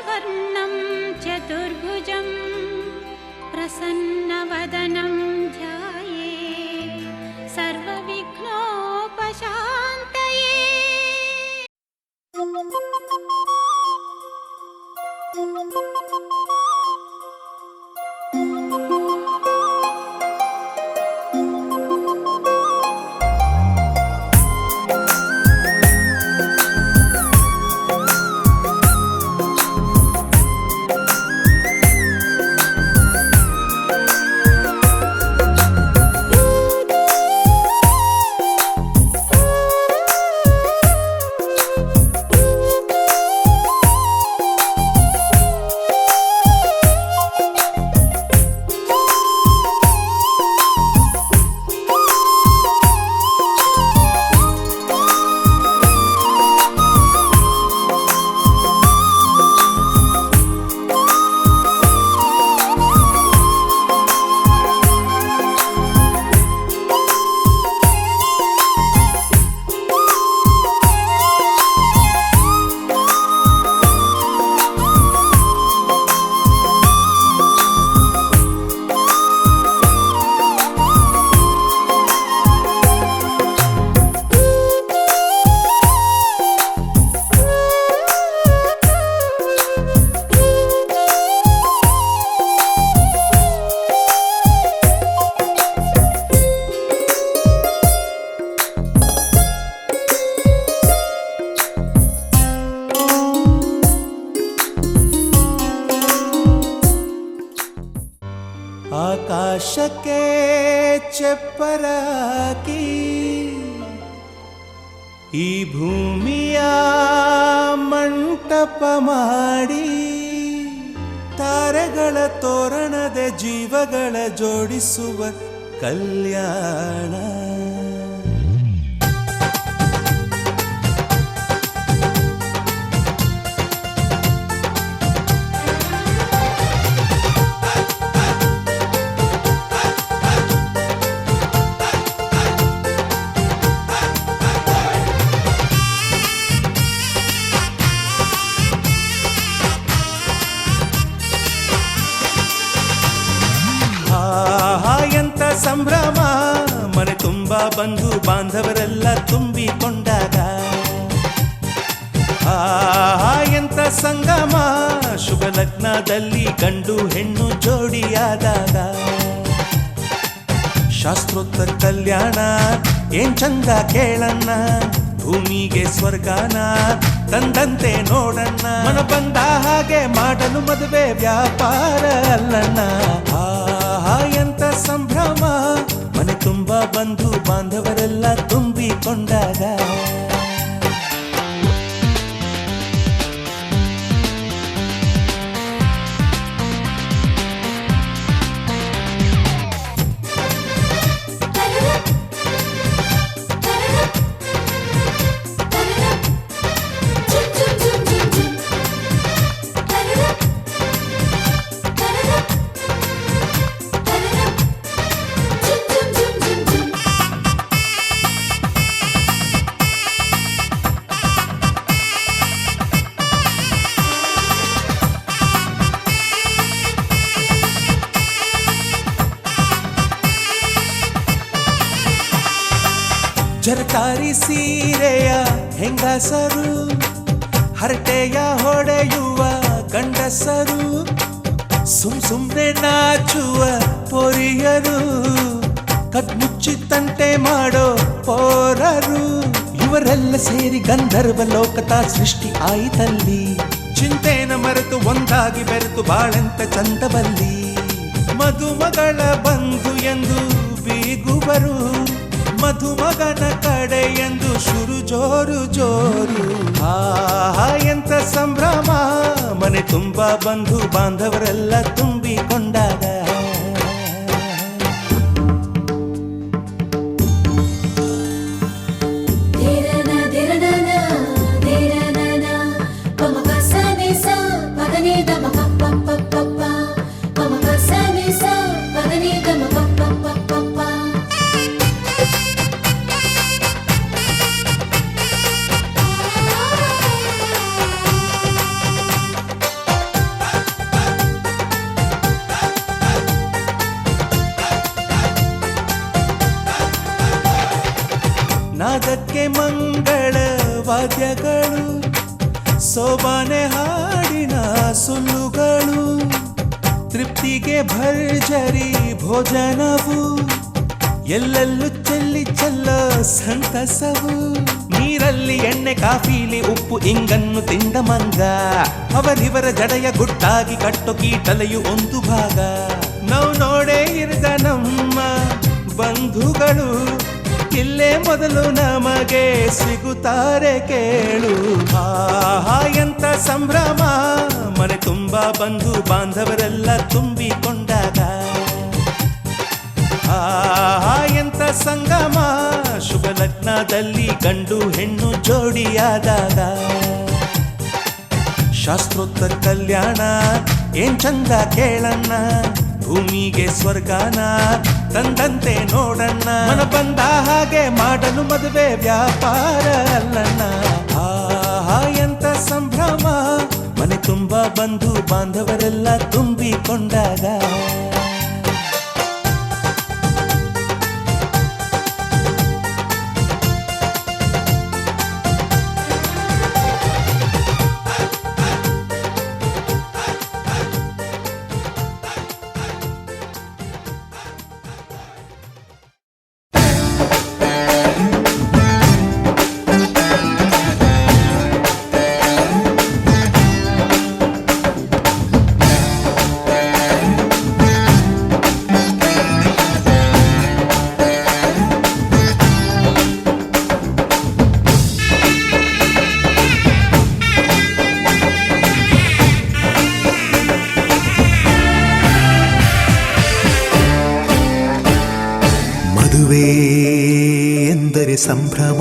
वर्णं चतुर्भुजं प्रसन्नवदनं ध्याये सर्वविघ्नोपशान्तये। ಆಕಾಶಕ್ಕೆ ಚೆಪ್ಪರಾಕಿ ಈ ಭೂಮಿಯ ಮಂಟಪ ಮಾಡಿ ತಾರೆಗಳ ತೋರಣದ ಜೀವಗಳ ಜೋಡಿಸುವ ಕಲ್ಯಾಣ. ಎಂತ ಸಂಭ್ರಮ, ಮನೆ ತುಂಬ ಬಂಧು ಬಾಂಧವರೆಲ್ಲ ತುಂಬಿಕೊಂಡಾಗ. ಎಂತ ಸಂಗಮ, ಶುಭ ಲಗ್ನದಲ್ಲಿ ಗಂಡು ಹೆಣ್ಣು ಜೋಡಿಯಾದಾಗ. ಶಾಸ್ತ್ರೋತ್ತರ ಕಲ್ಯಾಣ ಏನ್ ಚಂದ ಕೇಳಣ್ಣ, ಭೂಮಿಗೆ ಸ್ವರ್ಗಾನ ತಂದಂತೆ ನೋಡಣ್ಣ. ಮನ ಬಂದ ಹಾಗೆ ಮಾಡಲು ಮದುವೆ ವ್ಯಾಪಾರ ಅಲ್ಲಣ್ಣ. ಎಂತ ಸಂಭ್ರಮ, ಮನೆ ತುಂಬ ಬಂಧು ಬಾಂಧವರೆಲ್ಲ ತುಂಬಿಕೊಂಡಾಗ. ಜರಕಾರಿ ಸೀರೆಯ ಹೆಂಗಸರು, ಹರಟೆಯ ಹೊಡೆಯುವ ಗಂಡಸರು, ಸುಮ್ನೆ ನಾಚುವ ಪೊರಿಯರು, ಕದ್ಮುಚ್ಚಿ ತಂಟೆ ಮಾಡೋ ಪೋರರು. ಇವರೆಲ್ಲ ಸೇರಿ ಗಂಧರ್ವ ಲೋಕದ ಸೃಷ್ಟಿ ಆಯಿತಲ್ಲಿ. ಚಿಂತೆನ ಮರೆತು ಒಂದಾಗಿ ಬೆರೆತು ಬಾಳೆಂತ ಚಂದವಲ್ಲಿ. ಮದುಮಗಳ ಬಂಧು ಎಂದು ಬೀಗುವರು, ಮಧುಮಗನ ಕಡೆ ಎಂದು ಶುರು ಜೋರು ಜೋರು. ಎಂತ ಸಂಭ್ರಮ, ಮನೆ ತುಂಬ ಬಂಧು ಬಾಂಧವರೆಲ್ಲ ತುಂಬಿಕೊಂಡಾಗ. ನಾದಕ್ಕೆ ಮಂಗಳ ವಾದ್ಯಗಳು, ಸೋಬಾನೆ ಹಾಡಿನ ಸುಳ್ಳುಗಳು, ತೃಪ್ತಿಗೆ ಭರ್ಜರಿ ಭೋಜನವು, ಎಲ್ಲೆಲ್ಲೂ ಚೆಲ್ಲಿ ಚೆಲ್ಲೋ ಸಂತಸವು. ನೀರಲ್ಲಿ ಎಣ್ಣೆ ಕಾಫಿಲಿ ಉಪ್ಪು ಇಂಗನ್ನು ತಿಂದ ಮಂಗ, ಅವರಿವರ ಜಡೆಯ ಗುಟ್ಟಾಗಿ ಕಟ್ಟೋ ಕೀಟಲೆಯು ಒಂದು ಭಾಗ. ನಾವು ನೋಡೇ ಇರದ ನಮ್ಮ ಬಂಧುಗಳು ಇಲ್ಲೇ ಮೊದಲು ನಮಗೆ ಸಿಗುತ್ತಾರೆ ಕೇಳು. ಆಹಾ ಎಂತ ಸಂಭ್ರಮ, ಮನೆ ತುಂಬಾ ಬಂಧು ಬಾಂಧವರೆಲ್ಲ ತುಂಬಿಕೊಂಡಾಗ. ಆಹಾ ಎಂತ ಸಂಗಮ, ಶುಭ ಲಗ್ನದಲ್ಲಿ ಗಂಡು ಹೆಣ್ಣು ಜೋಡಿಯಾದಾಗ. ಶಾಸ್ತ್ರೋತ್ತರ ಕಲ್ಯಾಣ ಏನ್ ಚಂದ ಕೇಳಣ್ಣ, ಭೂಮಿಗೆ ಸ್ವರ್ಗಾನ ತಂದಂತೆ ನೋಡಣ್ಣ. ಮನ ಬಂದ ಹಾಗೆ ಮಾಡಲು ಮದುವೆ ವ್ಯಾಪಾರ ಅಲ್ಲಣ್ಣ. ಆಹಾ ಎಂತ ಸಂಭ್ರಮ, ಮನೆ ತುಂಬ ಬಂಧು ಬಾಂಧವರೆಲ್ಲ ತುಂಬಿಕೊಂಡಾಗ. ಮದುವೆ ಎಂದರೆ ಸಂಭ್ರಮ,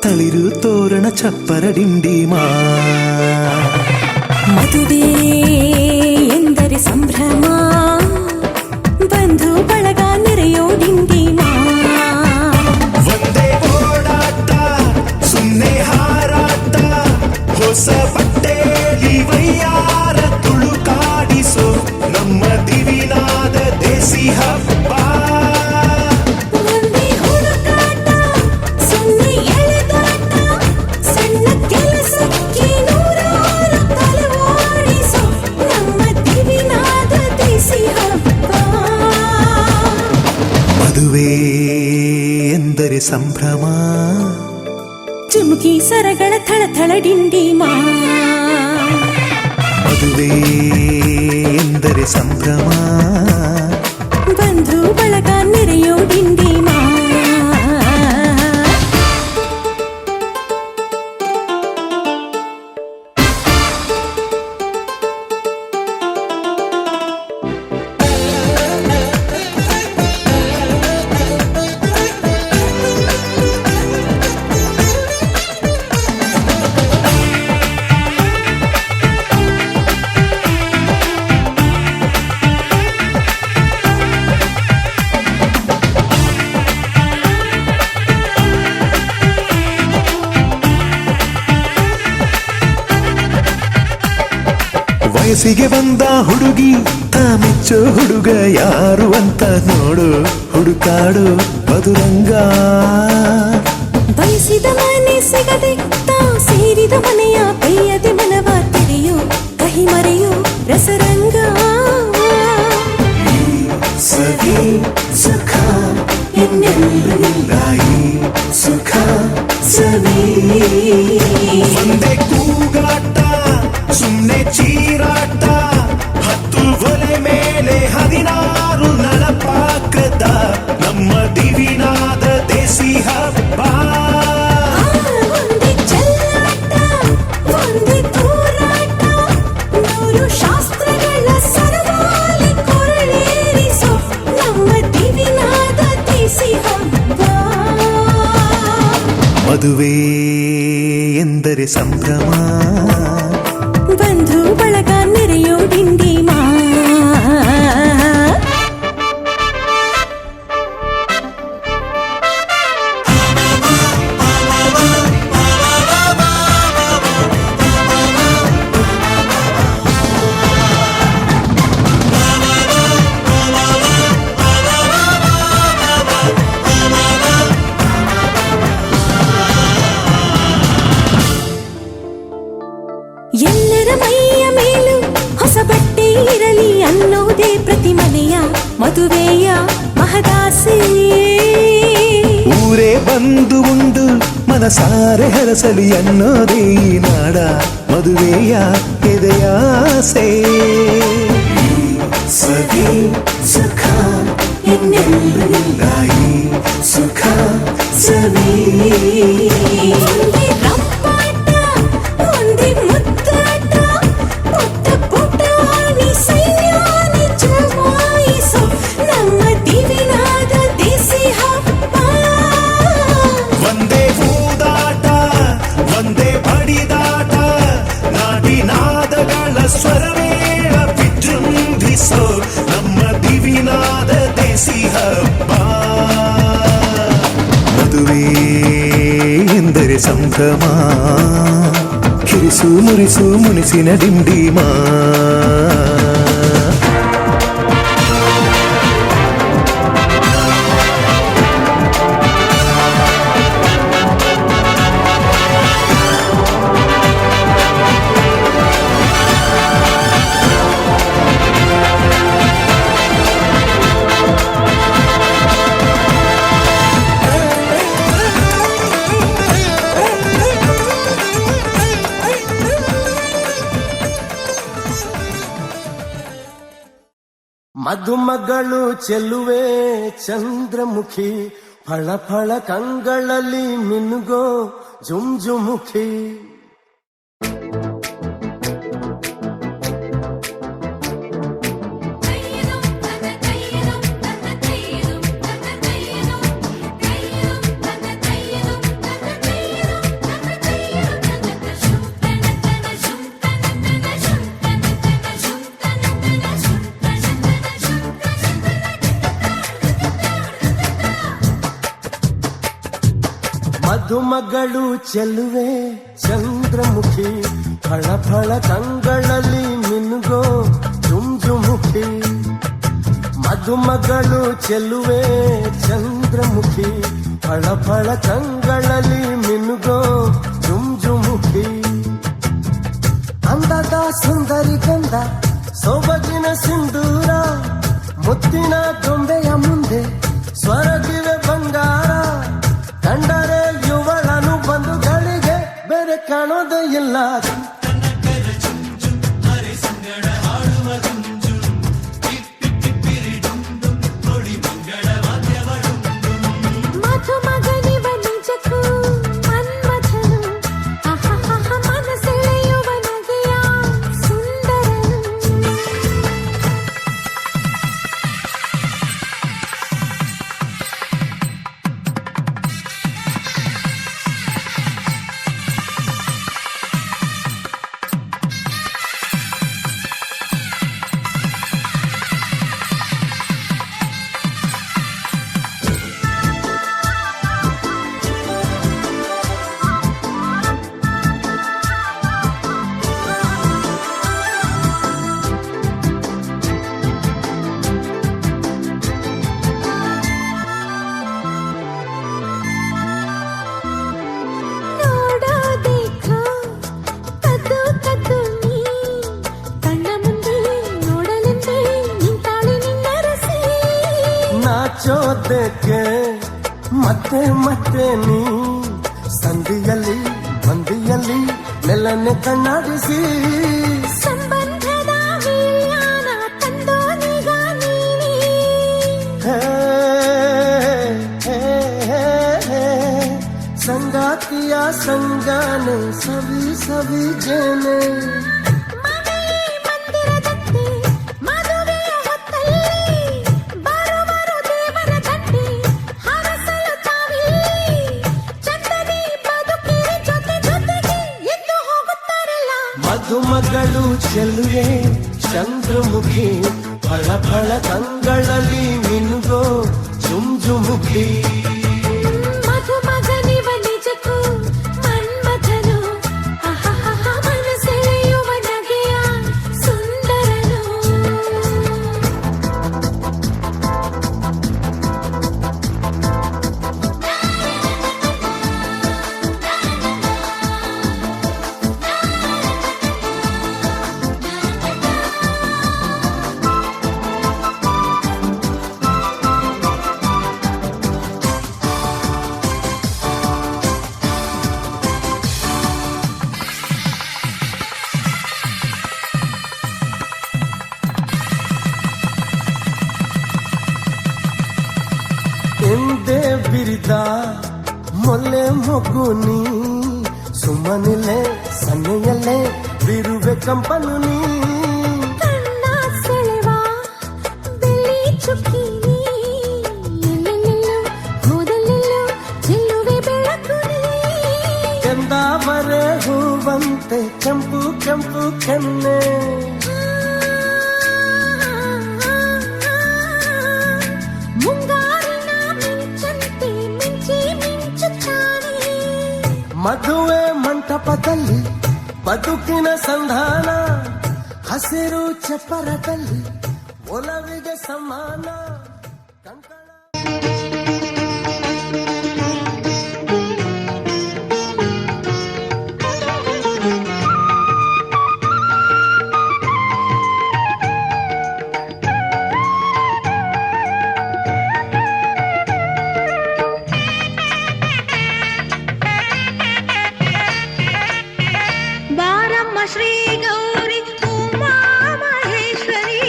ತಳಿರು ತೋರಣ ಚಪ್ಪರ ಡಿಂಡಿಮಾ. ಮದುವೆ ಎಂದರೆ ಸಂಭ್ರಮ, ಬಂಧು ಬಳಗ ನೆರೆಯೋ ಡಿಂಡಿಮಾ. ಒಂದೇ ಓಡಾಟ ಸುಮ್ಮನೆ ಹಾರಾಟ, ಹೊಸ ಬಟ್ಟೆಲಿ ವೈಯಾರ ತುಳುಕಾಡಿಸೋ ನಮ್ಮ ದಿವಿನಾದ ದೇಸಿ ಹಬ್ಬ. ಮದುವೆ ಎಂದರೆ ಸಂಭ್ರಮ, ಚುಮುಕಿ ಸರಗಳ ಥಳಥಳ ಡಿಂಡಿಮಾ. ಮದುವೆ ಎಂದರೆ ಸಂಭ್ರಮ, ಬಂಧು ಬಳಗ ನೆರೆಯೋ ಡಿಂಡಿಮಾ. ವಯಸ್ಸಿಗೆ ಬಂದ ಹುಡುಗಿ ಮೆಚ್ಚೋ ಹುಡುಗ ಯಾರು ಅಂತ ನೋಡು, ಹುಡುಕಾಡು ಮಧುರಂಗ. ಬಯಸಿದ ಮನೆ ಸಿಗದೆ ತಾ ಸೇರಿದ ಮನೆಯ ಬೇಯದೆ ಮನವ ತೆರೆಯೋ ಕಹಿ ಮರೆಯೋ ರಸರಂಗ. ಸವಿ ಸುಖ ಇನ್ನೆಲ್ಲ ಸುಖ ಸವಿ. ಒಂದೇ ಕೂಗಾಟ ಸುಮ್ಮನೆ ಚೀರಾಟ, ಹತ್ತು ಒಲೆ ಮೇಲೆ 16 ನಳಪಾಕದ ನಮ್ಮ ದಿವಿನಾದ ದೇಸಿ ಹಬ್ಬ. ಒಂದೇ ಚೆಲ್ಲಾಟ ಒಂದೇ ತೂರಾಟ, 100 ಶಾಸ್ತ್ರಗಳ ಸರಮಾಲೆ ಕೊರಳೇರಿಸೋ ನಮ್ಮ ದಿವಿನಾದ ದೇಸಿ ಹಬ್ಬ. ಮದುವೆ ಎಂದರೆ ಸಂಭ್ರಮ, ಬಂಧು ಬಳಗ ನೆರೆಯೋ ಡಿಂಡಿಮಾ. ಮದುವೆಯ ಮಹದಾಸೆ. ಊರೇ ಬಂದು ಉಂಡು ಮನಸಾರೆ ಹರಸಲಿ ಅನ್ನೋದೇ ಈ ನಾಡ ಮದುವೆಯ ಎದೆಯಾಸೆ. ಸವಿ ಸುಖ ಇನ್ನೆಲ್ಲ ಈ ಸುಖ ಸವಿ. ಒಂದೇ ರಂಪಾಟ, ಒಂದೇ ಮುದ್ದಾಟ, ಪುಟ್ಟ ಪುಟಾಣಿ ಸೈನ್ಯಾನಿ ಜಮಾಯಿಸೋ ನಮ್ಮ ದಿವಿನಾದ ದೇಸಿ ಹಬ್ಬ. ಒಂದೇ ಹೂದಾಟ, ಒಂದೇ ಬಡಿದಾಟ, ನಾಡಿನಾದಗಳ ಸ್ವರವೇಳ ವಿಜೃಂಭಿಸೋ ನಮ್ಮ ದಿವಿನಾದ ದೇಸಿ ಹಬ್ಬ. ಮದುವೆ ಎಂದರೆ ಸಂಭ್ರಮ, ಕಿರಿಸು ಮುರಿಸು ಮುನಿಸಿನ ಡಿಂಡಿಮಾ. ಮಧುಮಗಳು ಚೆಲುವೆ ಚಂದ್ರಮುಖಿ, ಫಳ ಫಳ ಕಂಗಳಲ್ಲಿ ಮಿನುಗೋ ಜುಂಜುಮುಖಿ. ಮಧುಮಗಳು ಚೆಲುವೆ ಚಂದ್ರಮುಖಿ, ಫಳ ಫಳ ಕಂಗಳಲ್ಲಿ ಮಿನುಗೋ ಜುಂಜುಮುಖಿ. ಮಧುಮಗಳು ಚೆಲುವೆ ಚಂದ್ರಮುಖಿ, ಫಳ ಫಳ ಕಂಗಳಲ್ಲಿ ಮಿನುಗೋ ಜುಂಜುಮುಖಿ. ಅಂದದ ಸುಂದರಿ ಗಂಧ ಸೊಬಗಿನ ಸಿಂಧೂರ, ಮುತ್ತಿನ ಗೊಂಬೆಯ ಮುಂದೆ ಸ್ವರಗಿವೆ ಬಂಗಾರ. ಕಂಡರೆ ಯುವಳನು ಬಂಧುಗಳಿಗೆ ಬೇರೆ ಕಾಣೋದೇ ಇಲ್ಲ. ಮಧುಮಗನಿವ ನಿಜಕ್ಕೂ ಮನ್ಮಥನು, ಮನಸೆಳೆಯುವ ನಗೆಯ ಸುಂದರನು. ನಾಚೋದಕ್ಕೆ ಮತ್ತೆ ಮತ್ತೆ ನೀ ಸಂಧಿಯಲ್ಲಿ ಮಂದಿಯಲ್ಲಿ ನೆಲನೆ ಕಣ್ಣಾಡಿಸಿ. ಸಂಬಂಧದ ವಿಳ್ಯಾನ ತಂದೋನಿಗ ನೀನೇ. ಸಂಗಾತಿಯ ಸಂಗಾನೆ ಸವಿ ಸವಿ ಜೇನೆ. ಮಧುಮಗಳು ಚೆಲುವೆ ಚಂದ್ರಮುಖಿ, ಫಳ ಫಳ ಕಂಗಳಲ್ಲಿ ಮಿನುಗೋ ಜುಂಜುಮುಖಿ. ಮಧುಮಗನಿವ ನಿಜಕ್ಕೂ ಮನ್ಮಥನು, ಮನಸೆಳೆಯುವ ನಗೆಯ ಸುಂದರನು. ಮೊಗ್ಗುನಿ ಸುಮ್ಮನಿಲೆ ಸನ್ನೆಯಲ್ಲೇ ಬಿರುವೆ ಕಂಪನು ನೀ ಕಣ್ಣ ಸೆಳೆವ ಬೆಳ್ಳಿ ಚುಕ್ಕಿ ನೀ. ಎಲ್ಲೆಲ್ಲೆಲ್ಲೋ ಹೋದಲ್ಲೆಲ್ಲೋ ಚೆಲ್ಲುವೆ ಬೆಳಕು ನೀ. ಕೆಂದಾವರೆ ಹೂವಂತೆ ಕೆಂಪು ಕೆಂಪು ಕೆನ್ನೆ ಮುಂಗಾರಿನ ಮಿಂಚಂತೆ ಮಿಂಚಿ ಮಿಂಚುತ್ತಾನೆ. ಮದುವೆ ಮಂಟಪದಲ್ಲಿ ಬದುಕಿನ ಸಂಧಾನ ಹಸಿರು ಚಪ್ಪರದಲ್ಲಿ ಒಲವಿಗೆ ಸಮಾನ ಕಂಕಣ ಬಾರಮ್ಮ ಶ್ರೀ ಗೌರಿ ಉಮಾ ಮಹೇಶ್ವರಿ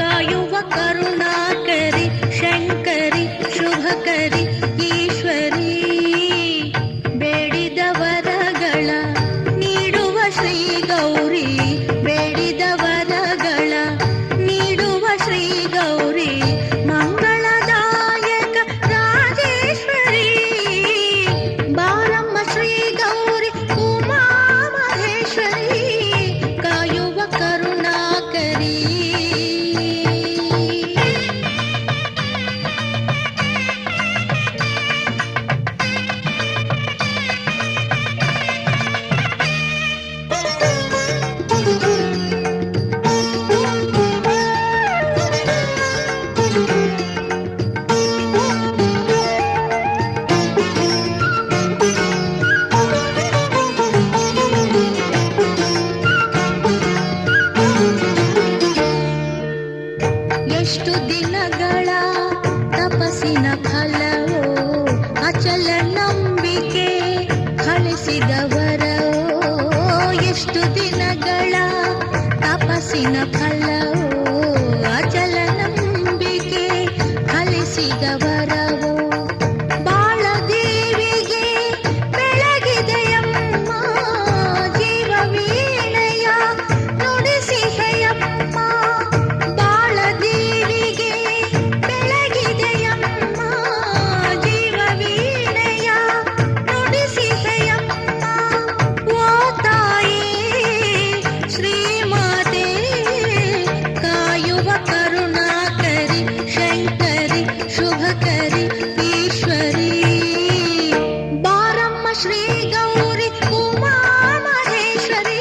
ಕಾಯುವ ಕರುಣಾಕರಿ ಶಂಕರಿ ಶುಭಕರಿ ಈಶ್ವರಿ ಬೇಡಿದ ವರಗಳ ನೀಡುವ ಶ್ರೀ ಗೌರಿ ಬೇಡಿದ ವರಗಳ ನೀಡುವ ಶ್ರೀ ಗೌರಿ ಮಂಗಳದಾಯಕ ರಾಜೇಶ್ವರಿ ಬಾರಮ್ಮ ಶ್ರೀ ಗೌರಿ ಉಮಾ ಮಹೇಶ್ವರಿ ಕಾಯುವ ಕರುಣಾಕರಿ ಎಷ್ಟು ದಿನಗಳ ತಪಸ್ಸಿನ ಫಲವೋ ಅಚಲ ನಂಬಿಕೆ ಹಳಿಸಿದವರೋ ಎಷ್ಟು ದಿನಗಳ ತಪಸ್ಸಿನ ಫಲವೋ ಅಚಲ ನಂಬಿಕೆ ಹಳಿಸಿದವರವೋ ಬಾಳ ದೇವಿಗೆ ಬೆಳಗಿದೆಯಮ್ಮ ಜೀವ ವೀಣೆಯ ನುಡಿಸಿದೆಯಮ್ಮ ಬಾಳ ದೇವಿಗೆ ಬೆಳಗಿದೆಯಮ್ಮ ಜೀವ ವೀಣೆಯ ನುಡಿಸಿದೆಯಮ್ಮ ಓ ತಾಯಿ ಶ್ರೀಮಾತೆ ಕಾಯುವ ಕರುಣಾಕರಿ ಶಂಕರಿ ಶುಭಕರಿ ಈಶ್ವರಿ ಬಾರಮ್ಮ ಶ್ರೀ ಗೌರಿ ಉಮಾ ಮಹೇಶ್ವರಿ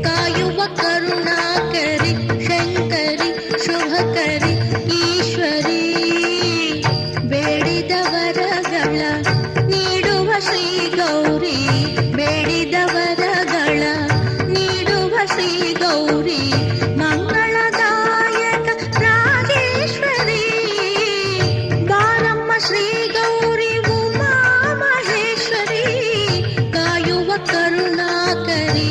ಕಾಯುವ ಕರುಣಾಕರಿ ಶಂಕರಿ ಶುಭಕರಿ ಈಶ್ವರಿ ಬೇಡಿದ ವರಗಳ ನೀಡುವ ಶ್ರೀ ಗೌರಿ ಬೇಡಿದ ವರಗಳ ನೀಡುವ ಶ್ರೀ ಗೌರಿ ಮಂಗಳದಾಯಕ ರಾಜೇಶ್ವರಿ ಬಾರಮ್ಮ ಶ್ರೀ ಗೌರಿ ಉಮಾ ಮಹೇಶ್ವರಿ ಕಾಯುವ ಕರುಣಾಕರಿ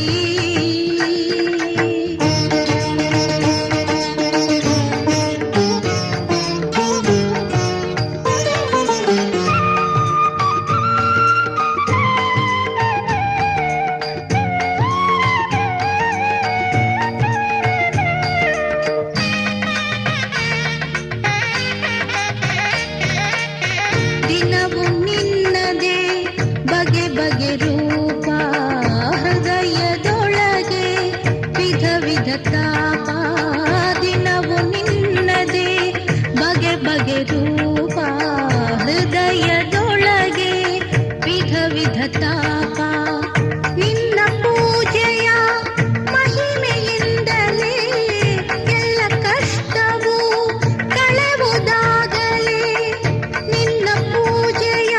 ದಿನವು ನಿನ್ನದೇ ಬಗೆ ಬಗೆ ರೂಪ ಹೃದಯದೊಳಗೆ ವಿಧ ವಿಧ ತಾಪ ದಿನವು ನಿನ್ನದೇ ಬಗೆ ಬಗೆ ರೂಪ ಹೃದಯದೊಳಗೆ ವಿಧ ವಿಧ ತಾಪ ನಿನ್ನ ಪೂಜೆಯ ಮಹಿಮೆಯಿಂದಲೇ ಎಲ್ಲ ಕಷ್ಟವೂ ಕಳೆವುದಾಗಲೇ ನಿನ್ನ ಪೂಜೆಯ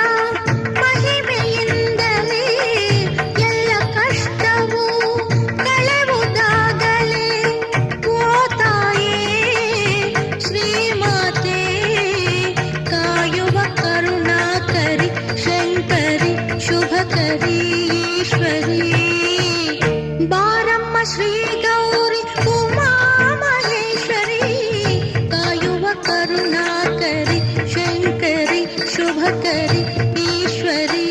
ಮಹಿಮೆಯಿಂದಲೇ ಎಲ್ಲ ಕಷ್ಟವೂ ಕಳೆವುದಾಗಲೇ ಓ ತಾಯೇ ಶ್ರೀಮಾತೆ ಕಾಯುವ ಕರುಣಾಕರಿ ಶಂಕರಿ ಶುಭಕರಿ ಈಶ್ವರಿ ಬಾರಮ್ಮ ಶ್ರೀ ಗೌರಿ ಉಮಾ ಮಹೇಶ್ವರಿ ಕಾಯುವ ಕರುಣಾಕರಿ ಶಂಕರಿ ಶುಭಕರಿ ಈಶ್ವರಿ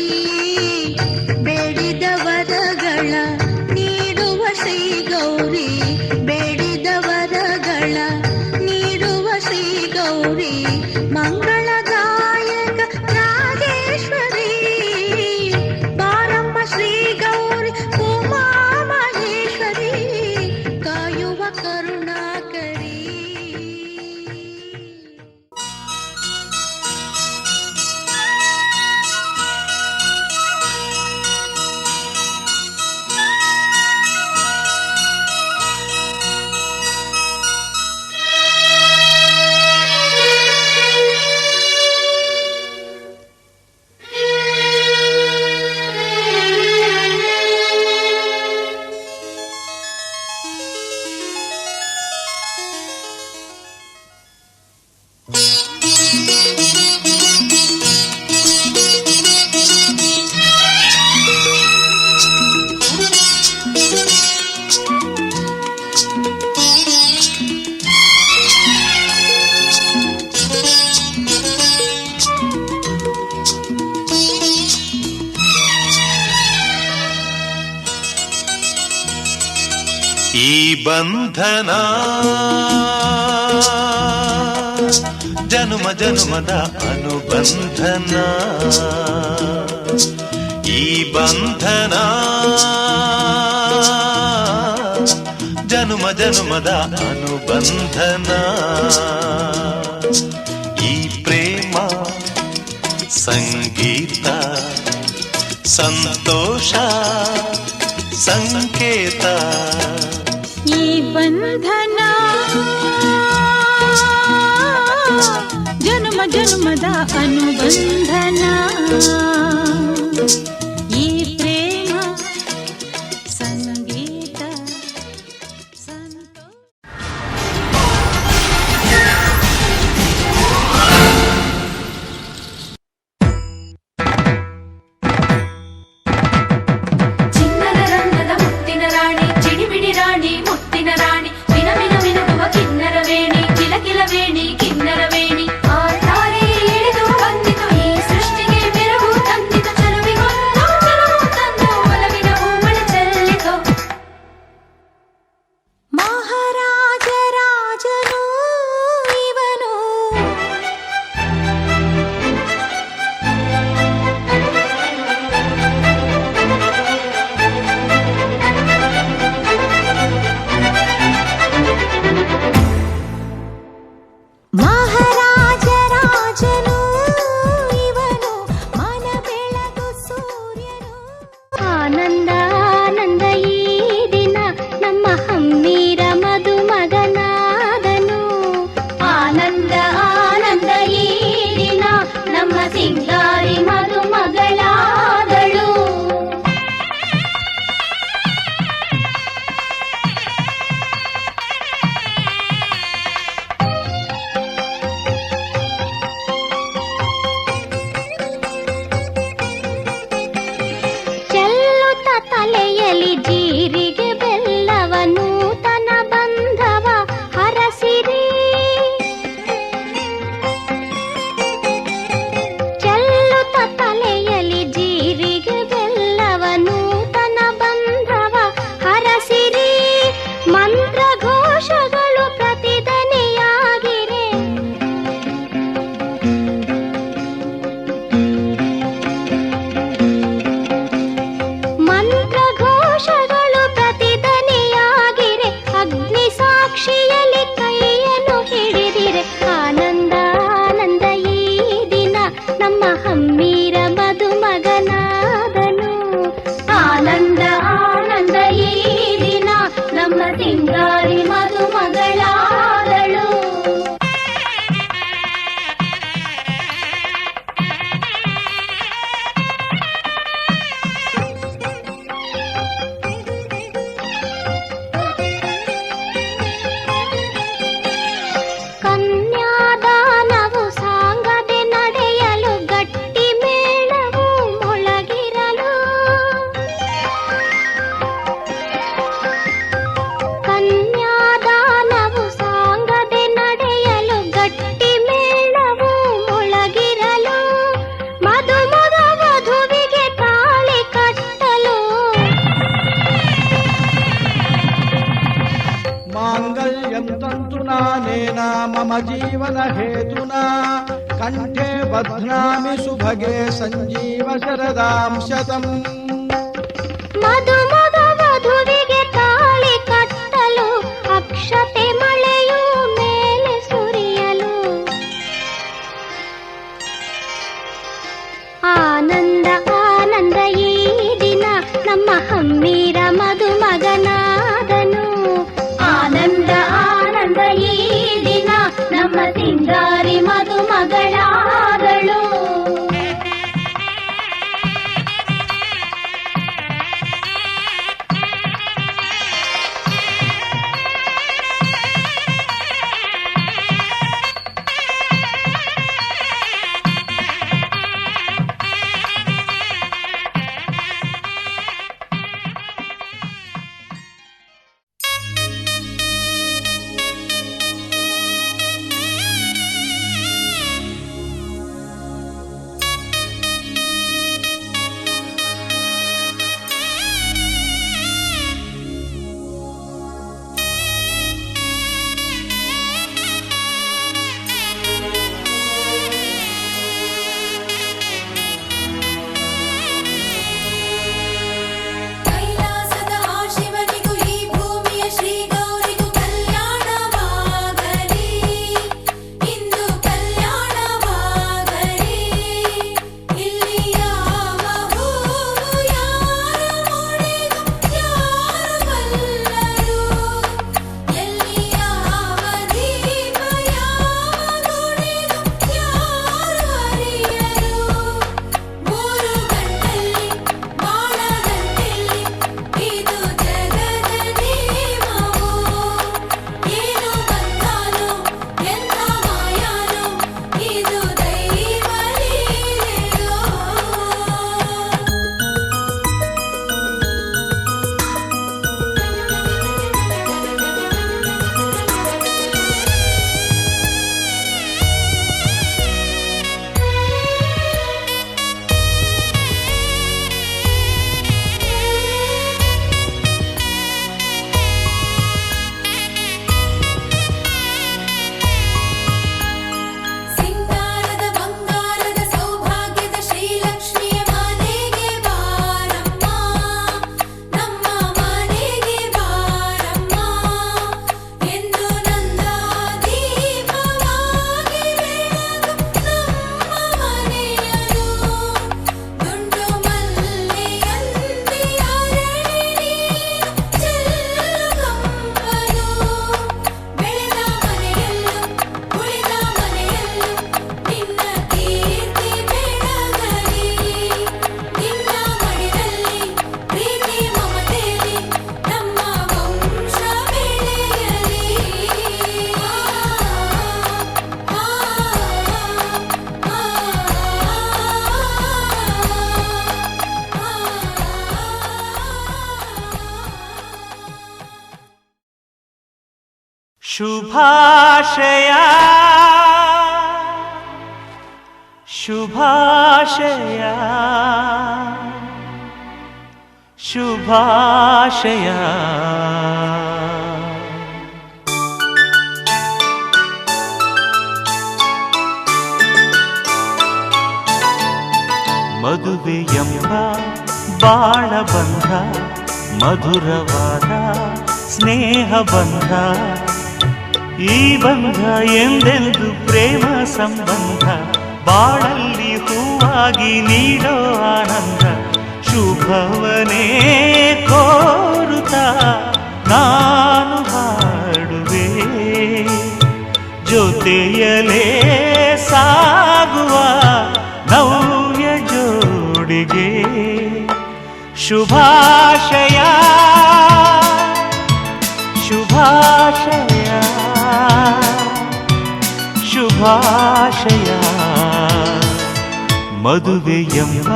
ಈ ಬಂಧನ ಜನುಮ ಜನುಮದ ಅನುಬಂಧನ, ಈ ಬಂಧನ ಜನುಮ ಜನುಮದ ಅನುಬಂಧನ, ಈ ಪ್ರೇಮ ಸಂಗೀತ ಸಂತೋಷ ಸಂಕೇತ, ಈ ಬಂಧನ ಜನ್ಮ ಜನ್ಮದ ಅನುಬಂಧನ, ಈ ಪ್ರೇಮ ಸಂಗೀತ ಸಂತೋಷ. ಚಿನ್ನದ ರಂಗದ ಮುತ್ತಿನ ರಾಣಿ, ಚಿಡಿಬಿಡಿ ರಾಣಿ ಮುತ್ತಿನ ರಾಣಿ, ಮಿನ ಮಿನ ಮಿನುಗುವ ಕಿನ್ನರ ವೇಣಿ, ಕಿಲ ಕಿಲ ವೇಣಿ ಕಿನ್ನರ ವೇಣಿ. ಆ ತಾರೆ ಇಳಿದು ಬಂದಿತು ಈ ಸೃಷ್ಟಿಗೆ ಬೆರಗು ತಂದಿತು, ಚಲುವಿಗೊಂದು ಚಲವು ತಂದು ಒಲವಿನ ಹೂಮಳೆ ಚೆಲ್ಲಿತು. ಮಹಾರಾಜ ರಾಜನು ಇವನು, ಮಹಾರಾಜ ರಾಜನು ಇವನು, ಮನ ಬೆಳಗು ಸೂರ್ಯನು. ಆನಂದ ಆನಂದ ಈ ದಿನ ನಮ್ಮ ಹಮ್ಮೀರ ಮದುಮಗನಾದನು. ಆನಂದ ಆನಂದ ಈ ದಿನ ನಮ್ಮ ಸಿಂಗಾರಿ ಮದುಮಗಳಾದಳು. ಚೆಲ್ಲುತ್ತ ತಲೆಯಲ್ಲಿ ಜೀರಿಗೆ ಬೆಲ್ಲವ ನೂತನ ಬಂಧವ ಹರಸಿರಿ. ಚೆಲ್ಲುತ್ತ ತಲೆಯಲ್ಲಿ ಜೀರಿಗೆ ಬೆಲ್ಲವ ನೂತನ ಬಂಧವ ಹರಸಿರಿ. ಮಂತ್ರ ಘೋಷಗಳು ಪ್ರತಿದನಿಯಾಗಿರೆ. ಮಂತ್ರ ಘೋಷಗಳು ಪ್ರತಿದನಿಯಾಗಿರೆ. ಅಗ್ನಿ ಸಾಕ್ಷಿಯಲ್ಲಿ ಕೈಯನ್ನು ಹಿಡಿದಿರೆ. ಆನಂದ ಆನಂದ ಈ ದಿನ ನಮ್ಮ ಹಮ್ಮೀರ ಮದುಮಗನಾದನು. ಆನಂದ ಆನಂದ ಈ ದಿನ ನಮ್ಮ ಸಿಂಗಾರಿ ಮದುಮಗಳಾದಳು. ಕನ್ಯಾದಾನವು ಸಾಂಗದೆ ನಡೆಯಲು ಗಟ್ಟಿ ಮೇಳವು ಮೊಳಗಿರಲು. ಕನ್ಯಾದಾನವು ಸಾಂಗದೆ ನಡೆಯಲು ಗಟ್ಟಿ ಮೇಳವು ಮೊಳಗಿರಲು. ಮದುಮಗ ವಧುವಿಗೆ ತಾಳಿ ಕಟ್ಟಲು. माङ्गल्यं तन्तुनानेन मम जीवन हेतुना कण्ठे बध्नामि सुभगे सञ्जीव शरदां शतम्. ಮದುಮಗ ವಧುವಿಗೆ ತಾಳಿ ಕಟ್ಟಲು. ಅಕ್ಷತೆ ಮಳೆಯು ಮೇಲೆ ಸುರಿಯಲು. ಆನಂದ ಆನಂದ ಈ ದಿನ ನಮ್ಮ ಹಮ್ಮೀರ ಮದುಮಗನಾದನು. ಆನಂದ ಆನಂದ ಈ ದಿನ ನಮ್ಮ ಸಿಂಗಾರಿ ಮದುಮಗಳಾದಳು. ಶುಭಾಶಯ ಶುಭಾಶಯ ಶುಭಾಶಯ. ಮದುವೆಯೆಂಬ ಬಾಳಬಂಧ ಮಧುರವಾದ ಸ್ನೇಹ ಬಂಧ. ಈ ಬಂಧ ಎಂದೆಂದು ಪ್ರೇಮ ಸಂಬಂಧ. ಬಾಳಲ್ಲಿ ಹೂವಾಗಿ ನೀಡೋ ಆನಂದ. ಶುಭವನೇ ಕೋರುತ್ತಾ ನಾನು ಹಾಡುವೆ. ಜೊತೆಯಲೇ ಸಾಗುವ ನವ್ಯ ಜೋಡಿಗೆ ಶುಭಾಶಯ ಶುಭಾಶಯ ಶುಭಾಶಯ. ಮದುವೆಯೆಂಬ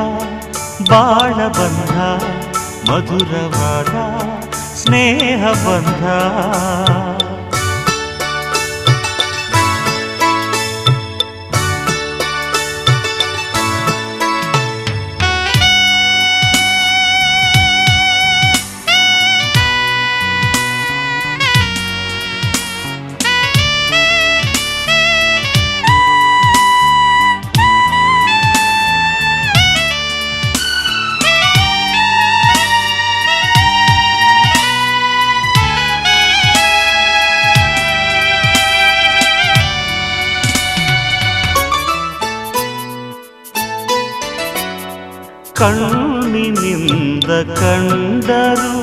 ಬಾಳಬಂಧ ಮಧುರವಾದ ಸ್ನೇಹ ಬಂಧ. ಕಣ್ಣಿನಿಂದ ಕಂಡರು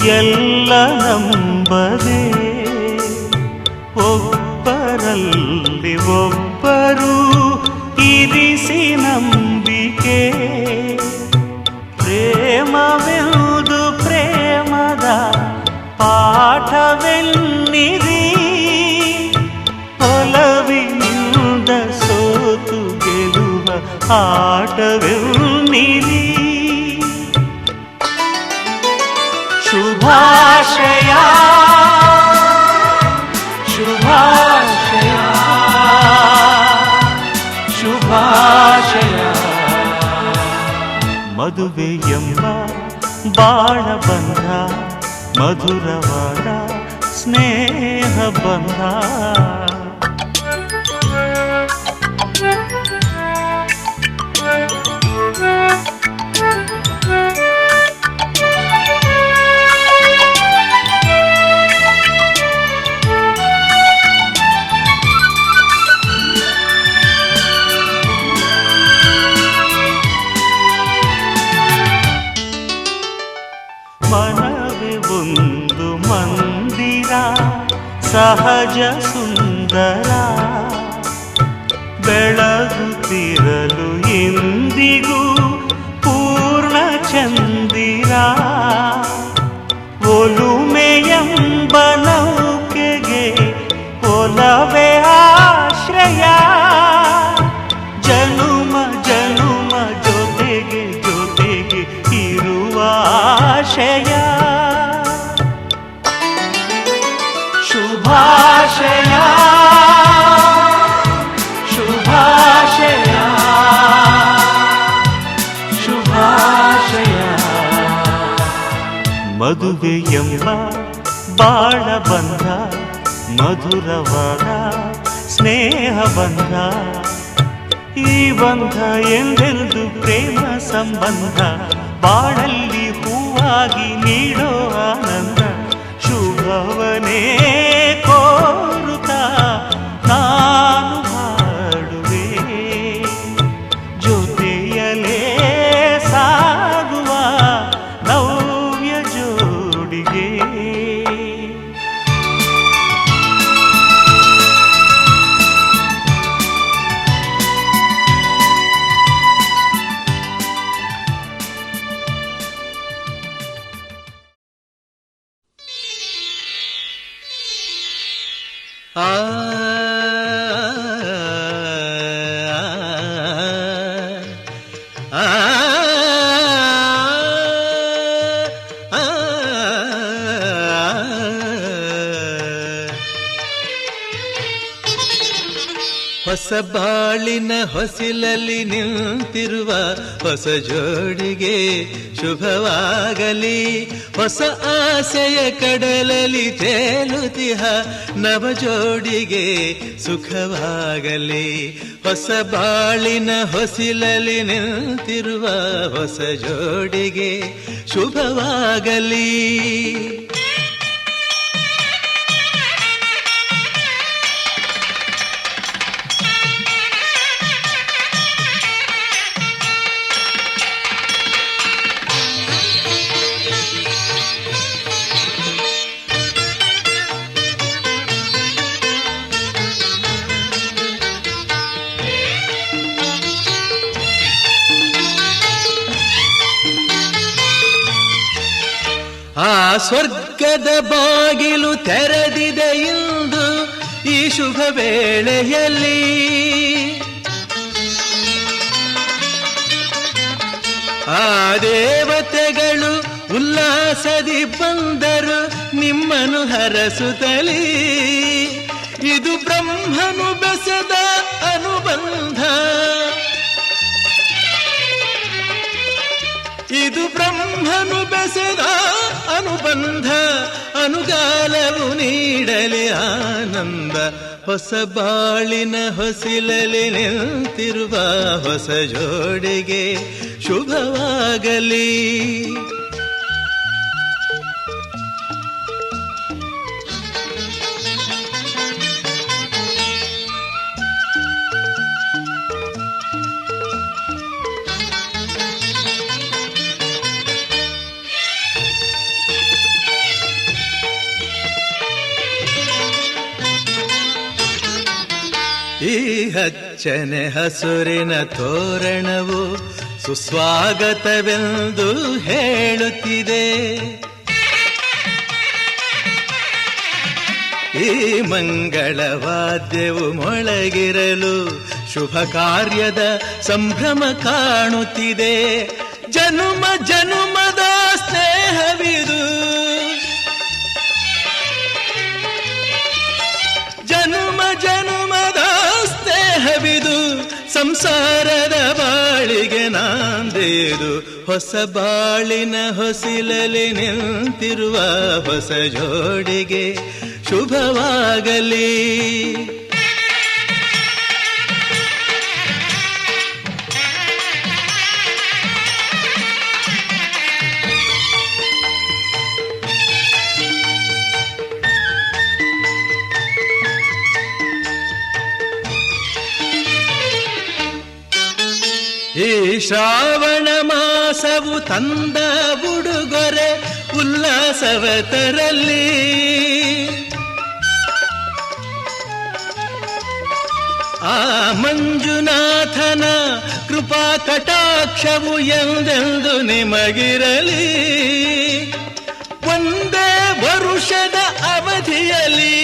ಎಲ್ಲ ನಂಬದೆ. ಒಬ್ಬರಲ್ಲಿ ಒಬ್ಬರು ಇರಿಸಿ ನಂಬಿಕೆ. ಪ್ರೇಮವೆಂದು ಪ್ರೇಮದ ಪಾಠವೆನ್ನಿರಿ. ಒಲವಿನಿಂದ ಸೋತು ಗೆಲುವ ಆಟವೆನ್ನಿರಿ. ಶುಭಾಶಯ ಶುಭಾಶಯ ಶುಭಾಶಯ. ಮದುವೆಯೆಂಬ ಬಾಳಬಂಧ ಮಧುರವಾದ ಸ್ನೇಹ ಬಂಧ. ಮನವೇ ಒಂದು ಮಂದಿರ ಸಹಜ ಸುಂದರ. ಬೆಳಗುತ್ತಿರಲು ಎಂದಿಗೂ ಪೂರ್ಣ ಚಂದಿರ. ಒಲುಮೆಯೆಂಬ ನೌಕೆಗೆ ಒಲವೇ ಆಶ್ರಯ. ಜನುಮ ಜನುಮ ಜೊತೆಗೆ ಜೊತೆಗೆ ಇರುವ ಆಶಯ. ಶುಭಾಶಯ ಶುಭಾಶಯ ಶುಭಾಶಯ. ಮದುವೆಯೆಂಬ ಬಾಳಬಂಧ ಮಧುರವಾದ ಸ್ನೇಹ ಬಂಧ. ಈ ಬಂಧ ಎಂದೆಂದು ಪ್ರೇಮ ಸಂಬಂಧ. ಬಾಳಲ್ಲಿ ಹೂವಾಗಿ ನೀಡೋ ಆನಂದ. ಶುಭವನೇ ಕೋರುತ್ತಾ ನಾನು ಹಾಡುವೆ. ಜೊತೆಯಲೇ ಸಾಗುವ ನವ್ಯ ಜೋಡಿಗೆ. ಆ ಹೊಸ ಬಾಳಿನ ಹೊಸಿಲಲ್ಲಿ ನಿಂತಿರುವ ಹೊಸ ಜೋಡಿಗೆ ಶುಭವಾಗಲಿ. ಹೊಸ ಆಸೆಯ ಕಡಲಲ್ಲಿ ತೇಲುತಿಹ ನವ ಜೋಡಿಗೆ ಸುಖವಾಗಲಿ. ಹೊಸ ಬಾಳಿನ ಹೊಸಿಲಲ್ಲಿ ನಿಂತಿರುವ ಹೊಸ ಜೋಡಿಗೆ ಶುಭವಾಗಲಿ. ಆ ಸ್ವರ್ಗದ ಬಾಗಿಲು ತೆರೆದಿದೆ ಇಂದು ಈ ಶುಭ ವೇಳೆಯಲ್ಲಿ. ಆ ದೇವತೆಗಳು ಉಲ್ಲಾಸದಿ ಬಂದರು ನಿಮ್ಮನ್ನು ಹರಸುತ್ತಲೇ. ಇದು ಬ್ರಹ್ಮನು ಬೆಸೆದ ಅನುಬಂಧ, ಇದು ಬ್ರಹ್ಮನು ಬೆಸೆದ ಅನುಬಂಧ. ಅನುಗಾಲವು ನೀಡಲಿ ಆನಂದ. ಹೊಸ ಬಾಳಿನ ಹೊಸಿಲಲ್ಲಿ ನಿಂತಿರುವ ಹೊಸ ಜೋಡಿಗೆ ಶುಭವಾಗಲಿ. ಈ ಹಚ್ಚನೆ ಹಸುರಿನ ತೋರಣವು ಸುಸ್ವಾಗತವೆಂದು ಹೇಳುತ್ತಿದೆ. ಈ ಮಂಗಳವಾದ್ಯವು ಮೊಳಗಿರಲು ಶುಭ ಕಾರ್ಯದ ಸಂಭ್ರಮ ಕಾಣುತ್ತಿದೆ. ಜನುಮ ಜನುಮದ ಸ್ನೇಹವಿದು, ಜನುಮ ಜನುಮದ ಸ್ನೇಹವಿದು. ಸಂಸಾರದ ಬಾಳಿಗೆ ನಾಂದೇದು. ಹೊಸ ಬಾಳಿನ ಹೊಸಿಲಲ್ಲಿ ನಿಂತಿರುವ ಹೊಸ ಜೋಡಿಗೆ ಶುಭವಾಗಲಿ. ಈ ಶ್ರಾವಣ ಮಾಸವು ತಂದ ಉಡುಗೊರೆ ಉಲ್ಲಾಸವ ತರಲಿ. ಆ ಮಂಜುನಾಥನ ಕೃಪಾ ಕಟಾಕ್ಷವು ಎಂದೆಂದು ನಿಮಗಿರಲಿ. ಒಂದೇ ವರುಷದ ಅವಧಿಯಲ್ಲಿ,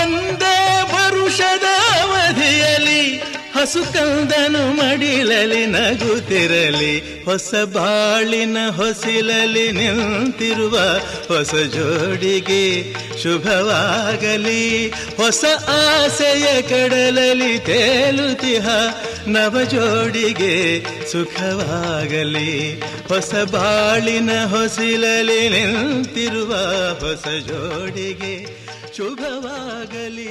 ಒಂದೇ ವರುಷದ ಅವಧಿಯಲ್ಲಿ ಹಸು ಕಂದನು ಮಡಿಲಲಿ ನಗುತ್ತಿರಲಿ. ಹೊಸ ಬಾಳಿನ ಹೊಸಿಲಲ್ಲಿ ನಿಂತಿರುವ ಹೊಸ ಜೋಡಿಗೆ ಶುಭವಾಗಲಿ. ಹೊಸ ಆಸೆಯ ಕಡಲಲ್ಲಿ ತೇಲುತಿಹ ನವ ಜೋಡಿಗೆ ಸುಖವಾಗಲಿ. ಹೊಸ ಬಾಳಿನ ಹೊಸಿಲಲ್ಲಿ ನಿಂತಿರುವ ಹೊಸ ಜೋಡಿಗೆ ಶುಭವಾಗಲಿ.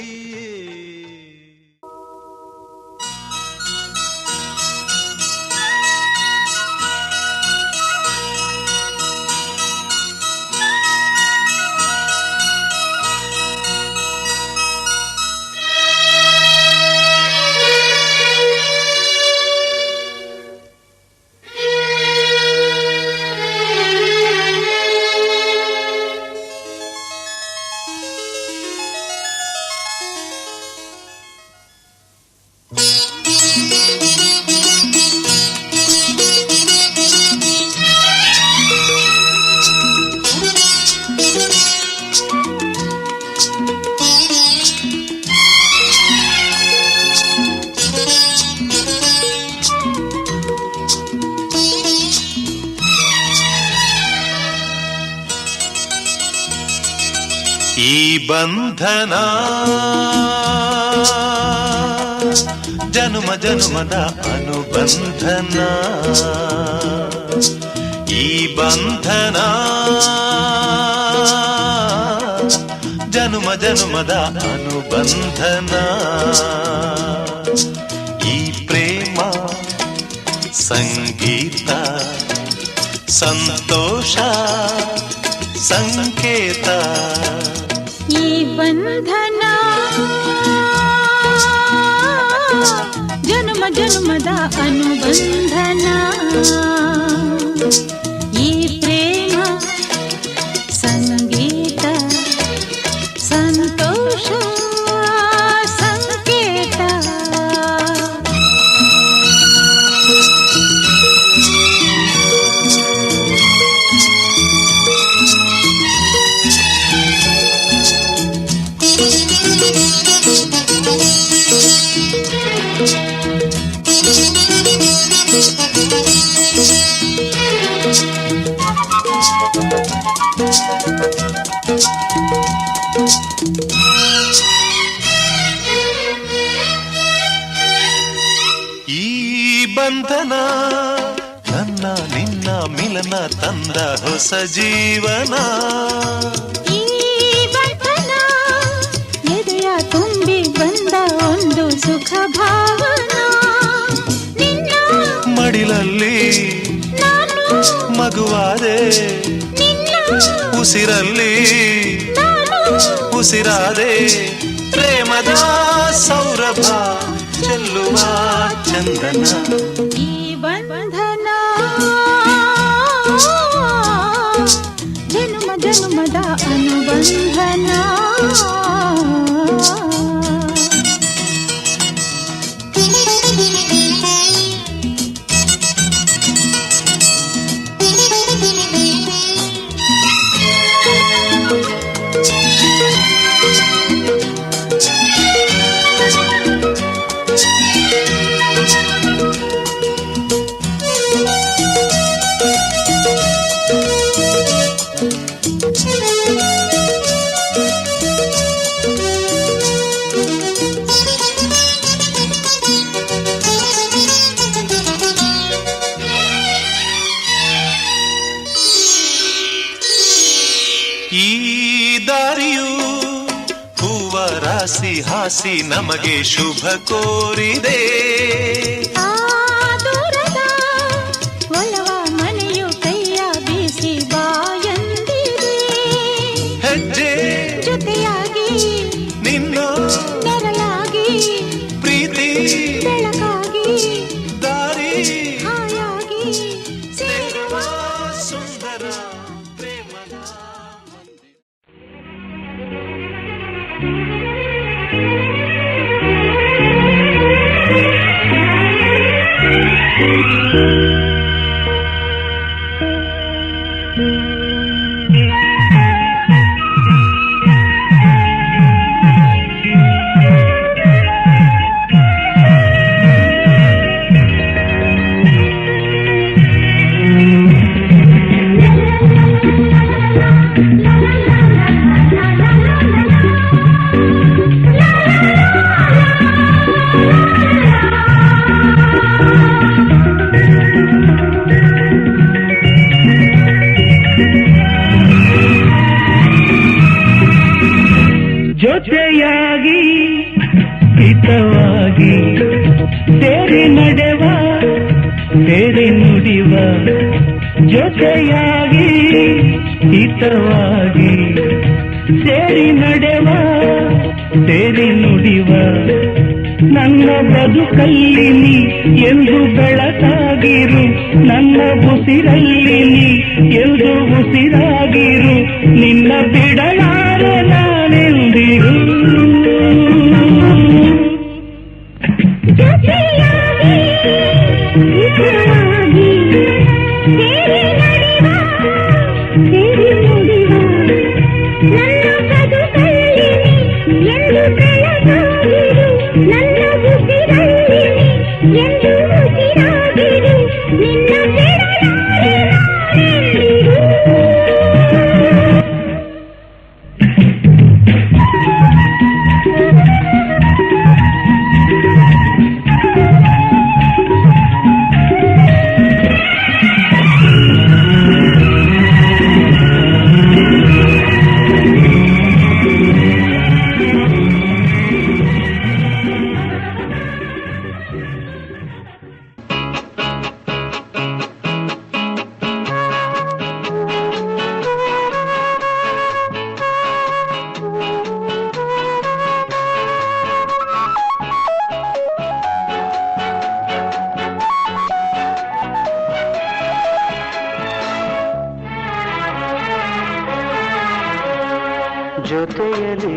ಈ ಬಂಧನ ಜನುಮ ಜನುಮದ ಅನುಬಂಧನ, ಈ ಬಂಧನ ಜನುಮ ಜನುಮದ ಅನುಬಂಧನ, ಈ ಪ್ರೇಮ ಸಂಗೀತ ಸಂತೋಷ ಸಂಕೇತ, ಈ ಬಂಧನ ಜನ್ಮ ಜನ್ಮದ ಅನುಬಂಧನ, ಈ ಪ್ರೇಮ ಸಂಗೀತ ಸಂತೋಷ ಸಂಕೇತ. ಈ ಬಂಧನ ನನ್ನ ನಿನ್ನ ಮಿಲನ ತಂದ ಹೊಸ ಜೀವನ, ಈ ಬಂಧನ ಎದೆಯ ತುಂಬಿ ಬಂದ ಒಂದು ಸುಖ ಭಾವನಾ, ನಿನ್ನ ಮಡಿಲಲ್ಲಿ ನಾನು ಮಗುವಾದೆ, ನಿನ್ನ ಉಸಿರಲ್ಲಿ ನಾನು ಉಸಿರಾದೆ, ಪ್ರೇಮದ ಸೌರಭ ಚೆಲ್ಲುವ ಚಂದನ, ಈ ಬಂಧನ ಜನ್ಮ ಜನ್ಮದ ಅನುಬಂಧನ. ಈ ದಾರಿಯು ಹೂವ ರಾಸಿ ಹಾಸಿ ನಮಗೆ ಶುಭ ಕೋರಿದೆ, ಆ ದೂರದ ಒಲವ ಮನೆಯು ಕೈಯ ಬೀಸಿ ಬಾಯಂದಿದೆ, ಹೆಜ್ಜೆ ಜೊತೆಯಾಗಿ ನಿನ್ನ ನೆರಳಾಗಿ ಪ್ರೀತಿ ಬೆಳಕಾಗಿ ದಾರಿ ಹಾಯಾಗಿ ಸೇರುವ ಸುಂದರ ಪ್ರೇಮದ ಜೊತೆಯಾಗಿ ಹಿತವಾಗಿ ಸೇರಿ ನಡೆವ ಸೇರಿ ನುಡಿವ, ಜೊತೆಯಾಗಿ ಹಿತವಾಗಿ ಸೇರಿ ನಡೆವ ಸೇರಿ ನುಡಿವ, ನನ್ನ ಬದುಕಲ್ಲಿ ನೀ ಎಂದು ಬೆಳಕಾಗಿರು, ನನ್ನ ಉಸಿರಲ್ಲಿ ನೀ ಎಂದು ಉಸಿರಾಗಿರು, ನಿನ್ನ ಬಿಡಲಾರೆ ನಾನೆಂದಿರು. ಜೊತೆಯಾಗಿ ಹಿತವಾಗಿ ಸೇರಿ ನಡೆವ ಸೇರಿ ನುಡಿವ, ನನ್ನ ಬದುಕಲ್ಲಿ ನೀ ಎಂದು ಬೆಳಕಾಗಿರು, ನನ್ನ ಉಸಿರಲ್ಲಿ ನೀ ಎಂದು ಉಸಿರಾಗಿರು, ನಿನ್ನ ಬಿಡಲಾರೆ ನಾನೆಂದಿರು. ಜೊತೆಯಲಿ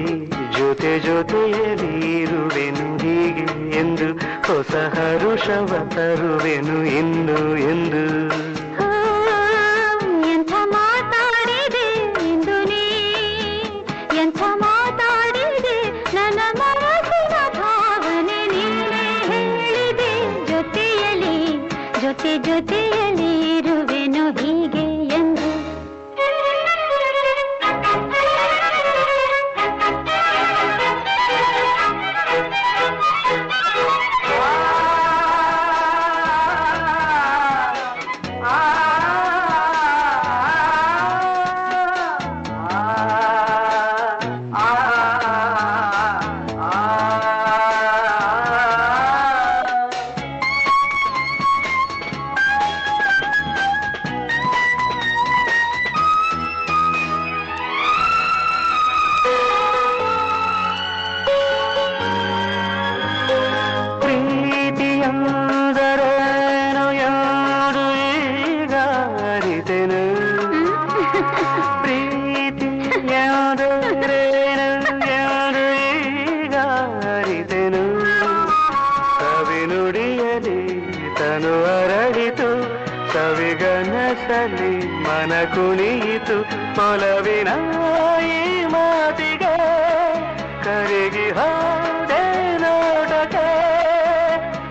ಜೊತೆಯಲಿ ಇರುವೆನು ಹೀಗೆ ಎಂದು ಹೊಸ ಹರುಷವ ತರುವೆನು ಇನ್ನು ಎಂದು ಎಂಥ ಮಾತಾಡಿದೆ ಇಂದು ನೀ ಎಂಥ ಮಾತಾಡಿದೆ ನನ್ನ ಮನಸ್ಸಿನ ಭಾವನೆ ನೀನೇ ಹೇಳಿದೆ ಜೊತೆಯಲಿ ಜೊತೆಯಲಿ ಇರುವೆನು ಹೀಗೆ ಎಂದು ಪ್ರೀತಿಯಂದರೇನು ಯಾರು ಈಗ ಅರಿತೆನು ಪ್ರೀತಿಯಂದರೇನು ಯಾರು ಈಗ ಅರಿತೆನು ಕವಿನುಡಿಯಲಿ ತನು ಅರಳಿತು ಸವಿಗನಸಲಿ ಮನ ಕುಣಿಯಿತು ಒಲವಿನ ಈ ಮಾತಿಗೆ ಕರಗಿ ಹೋದೆ ನೋಟಕ್ಕೆ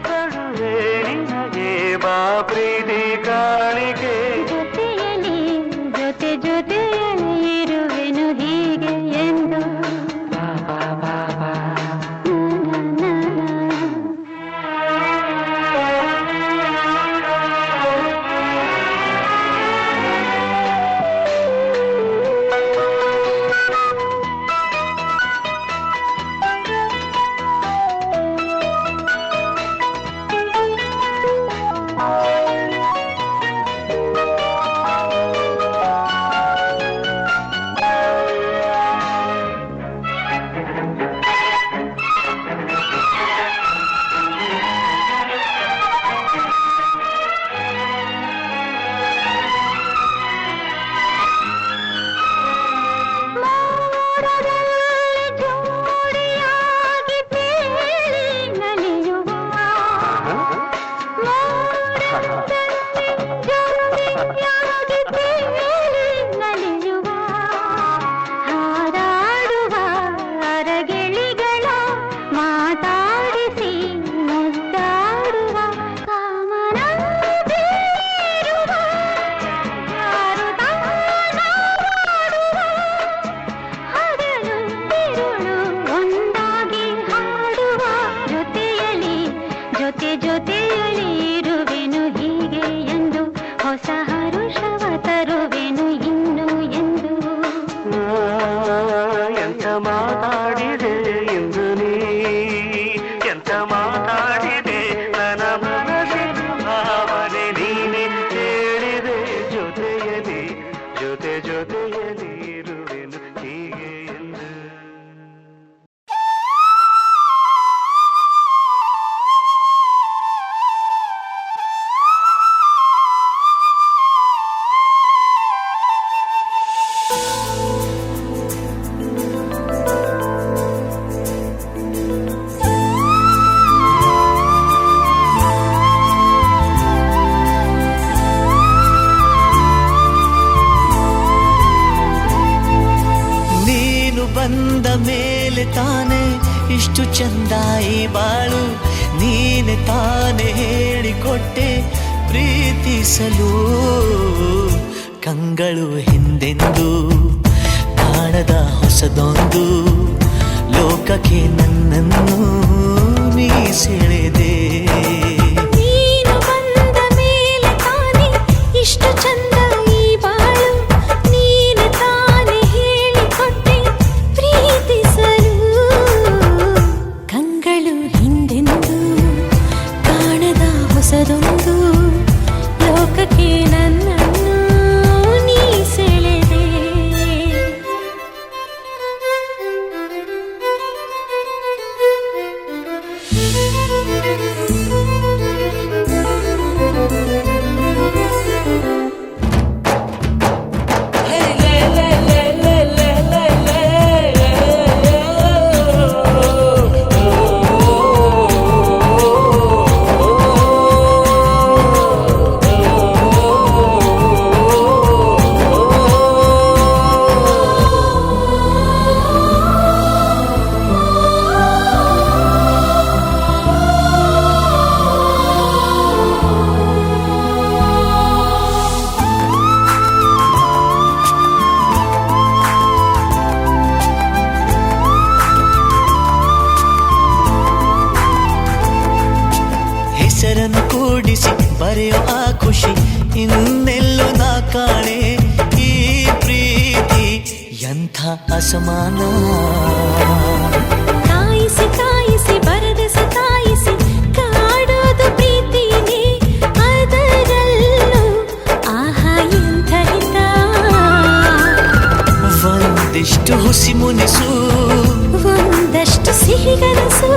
ಕಡುವೆ ನಿನಗೆ ಬಾ ಪ್ರೀತಿ ಕಾಣಿಕೆ ಜೊತೆಯಲಿ ಜೊತೆಯಲಿ ಇರುವೆನು ಹೀಗೆ ಎಂದು ಜೊತೆಯಲಿ ಇರುವೆನು ಹೀಗೆ ಎಂದು ಹೊಸ ಹರುಷವ ತರುವೆನು ಇನ್ನು ಎಂದು ಎಂತ ಮಾತಾಡಿದೆ ಎಂದು ನೀ ಎಂತ ಮಾತಾಡಿದೆ ನನ್ನ ಮನಸ್ಸಿನ ಭಾವನೆ ನೀನೆ ಹೇಳಿದೆ ಜೊತೆಯಲಿ ಜೊತೆಯಲಿ ಇರುವೆನು ಹೀಗೆ ಎಂದು ಬಂದ ಮೇಲೆ ತಾನೆ ಇಷ್ಟು ಚಂದ ಈ ಬಾಳು ನೀನೆ ತಾನೆ ಹೇಳಿಕೊಟ್ಟೆ ಪ್ರೀತಿಸಲು ಕಂಗಳು ಹಿಂದೆಂದು ಕಾಣದ ಹೊಸದೊಂದು ಲೋಕಕ್ಕೆ ನನ್ನನ್ನು ನೀ ಸೆಳೆದೆ ನೀನು ಬಂದ ಮೇಲೆ ತಾನೆ ಇಷ್ಟು ಚಂದ ಈ ಬಾಳು ನೀನೆ ತಾನೆ ಹೇಳಿಕೊಟ್ಟೆ ಪ್ರೀತಿಸಲು ಕಂಗಳು ಹಿಂದೆಂದು ಕಾಣದ ಹೊಸದೊಂದು ಲೋಕಕ್ಕೆ ನನ್ನನ್ನು ನೀ ಸೆಳೆದೆ ಮೂಡಿಸಿ ಬರೆಯೋ ಆ ಖುಷಿ ಇನ್ನೆಲ್ಲೂ ನಾ ಕಾಣೆ. ಈ ಪ್ರೀತಿ ಎಂಥ ಅಸಮಾನ. ಕಾಯಿಸಿ ಕಾಯಿಸಿ ಬರದೆ ಸತಾಯಿಸಿ ಕಾಡೋದು ಪ್ರೀತಿನೇ, ಅದರಲ್ಲೂ ಆಹಾ ಎಂಥ ಹಿತ. ಒಂದಿಷ್ಟು ಹುಸಿ ಮುನಿಸು, ಒಂದಷ್ಟು ಸಿಹಿಗನಸು,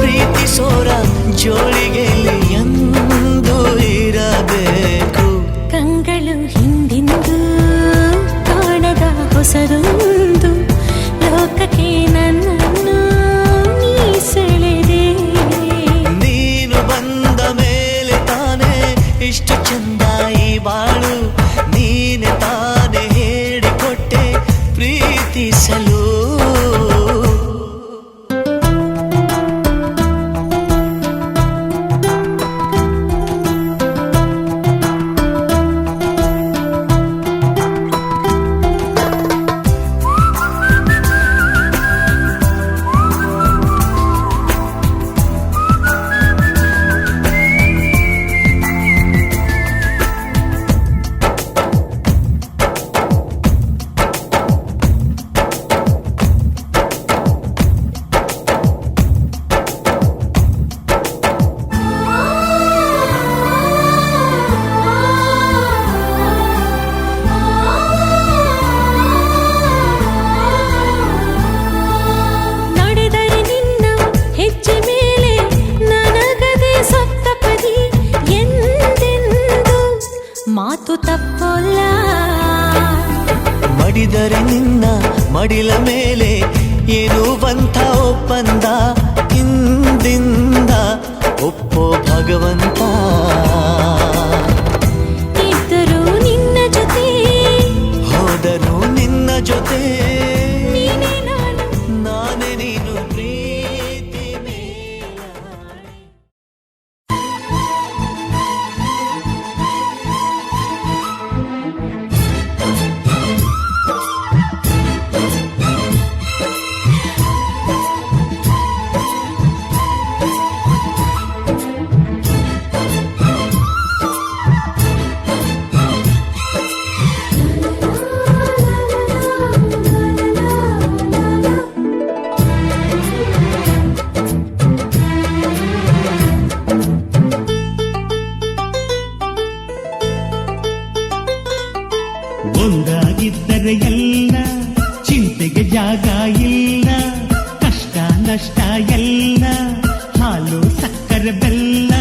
ಪ್ರೀತಿಸೋರ ಜೋಳಿಗೆಯಲ್ಲಿ ಎಂದು ಇರಬೇಕು. ಕಂಗಳು ಹಿಂದಿಂದು ಕಾಣದ ಹೊಸದೊಂದು ಲೋಕಕ್ಕೆ ನನ್ನನ್ನು ನೀ ಸೆಳೆದೆ. ನೀನು ಬಂದ ಮೇಲೆ ತಾನೇ ಇಷ್ಟು ಚಂದ ಈ ಬಾಳು. ನೀನೆ ತಾನೇ ಹೇಳಿಕೊಟ್ಟೆ ಪ್ರೀತಿಸಲು. ಮಾತು ತಪ್ಪೋಲ್ಲ. ಮಡಿದರೆ ನಿನ್ನ ಮಡಿಲ ಮೇಲೆ ಏನುವಂಥ ಒಪ್ಪಂದ, ಇಂದಿಂದ ಒಪ್ಪೋ ಭಗವಂತ. ಇದ್ದರೂ ನಿನ್ನ ಜೊತೆ, ಹೋದರೂ ನಿನ್ನ ಜೊತೆ, ನೀನೇ ನಾನು, ನಾನೇ ನೀನು ಪ್ರೀತಿ ಮೇಲಾಣೆ. ಒಂದಾಗಿದ್ದರೆ ಎಲ್ಲ ಚಿಂತೆಗೆ ಜಾಗ ಇಲ್ಲ, ಕಷ್ಟ ನಷ್ಟ ಎಲ್ಲ ಹಾಲು ಸಕ್ಕರೆ ಬೆಲ್ಲ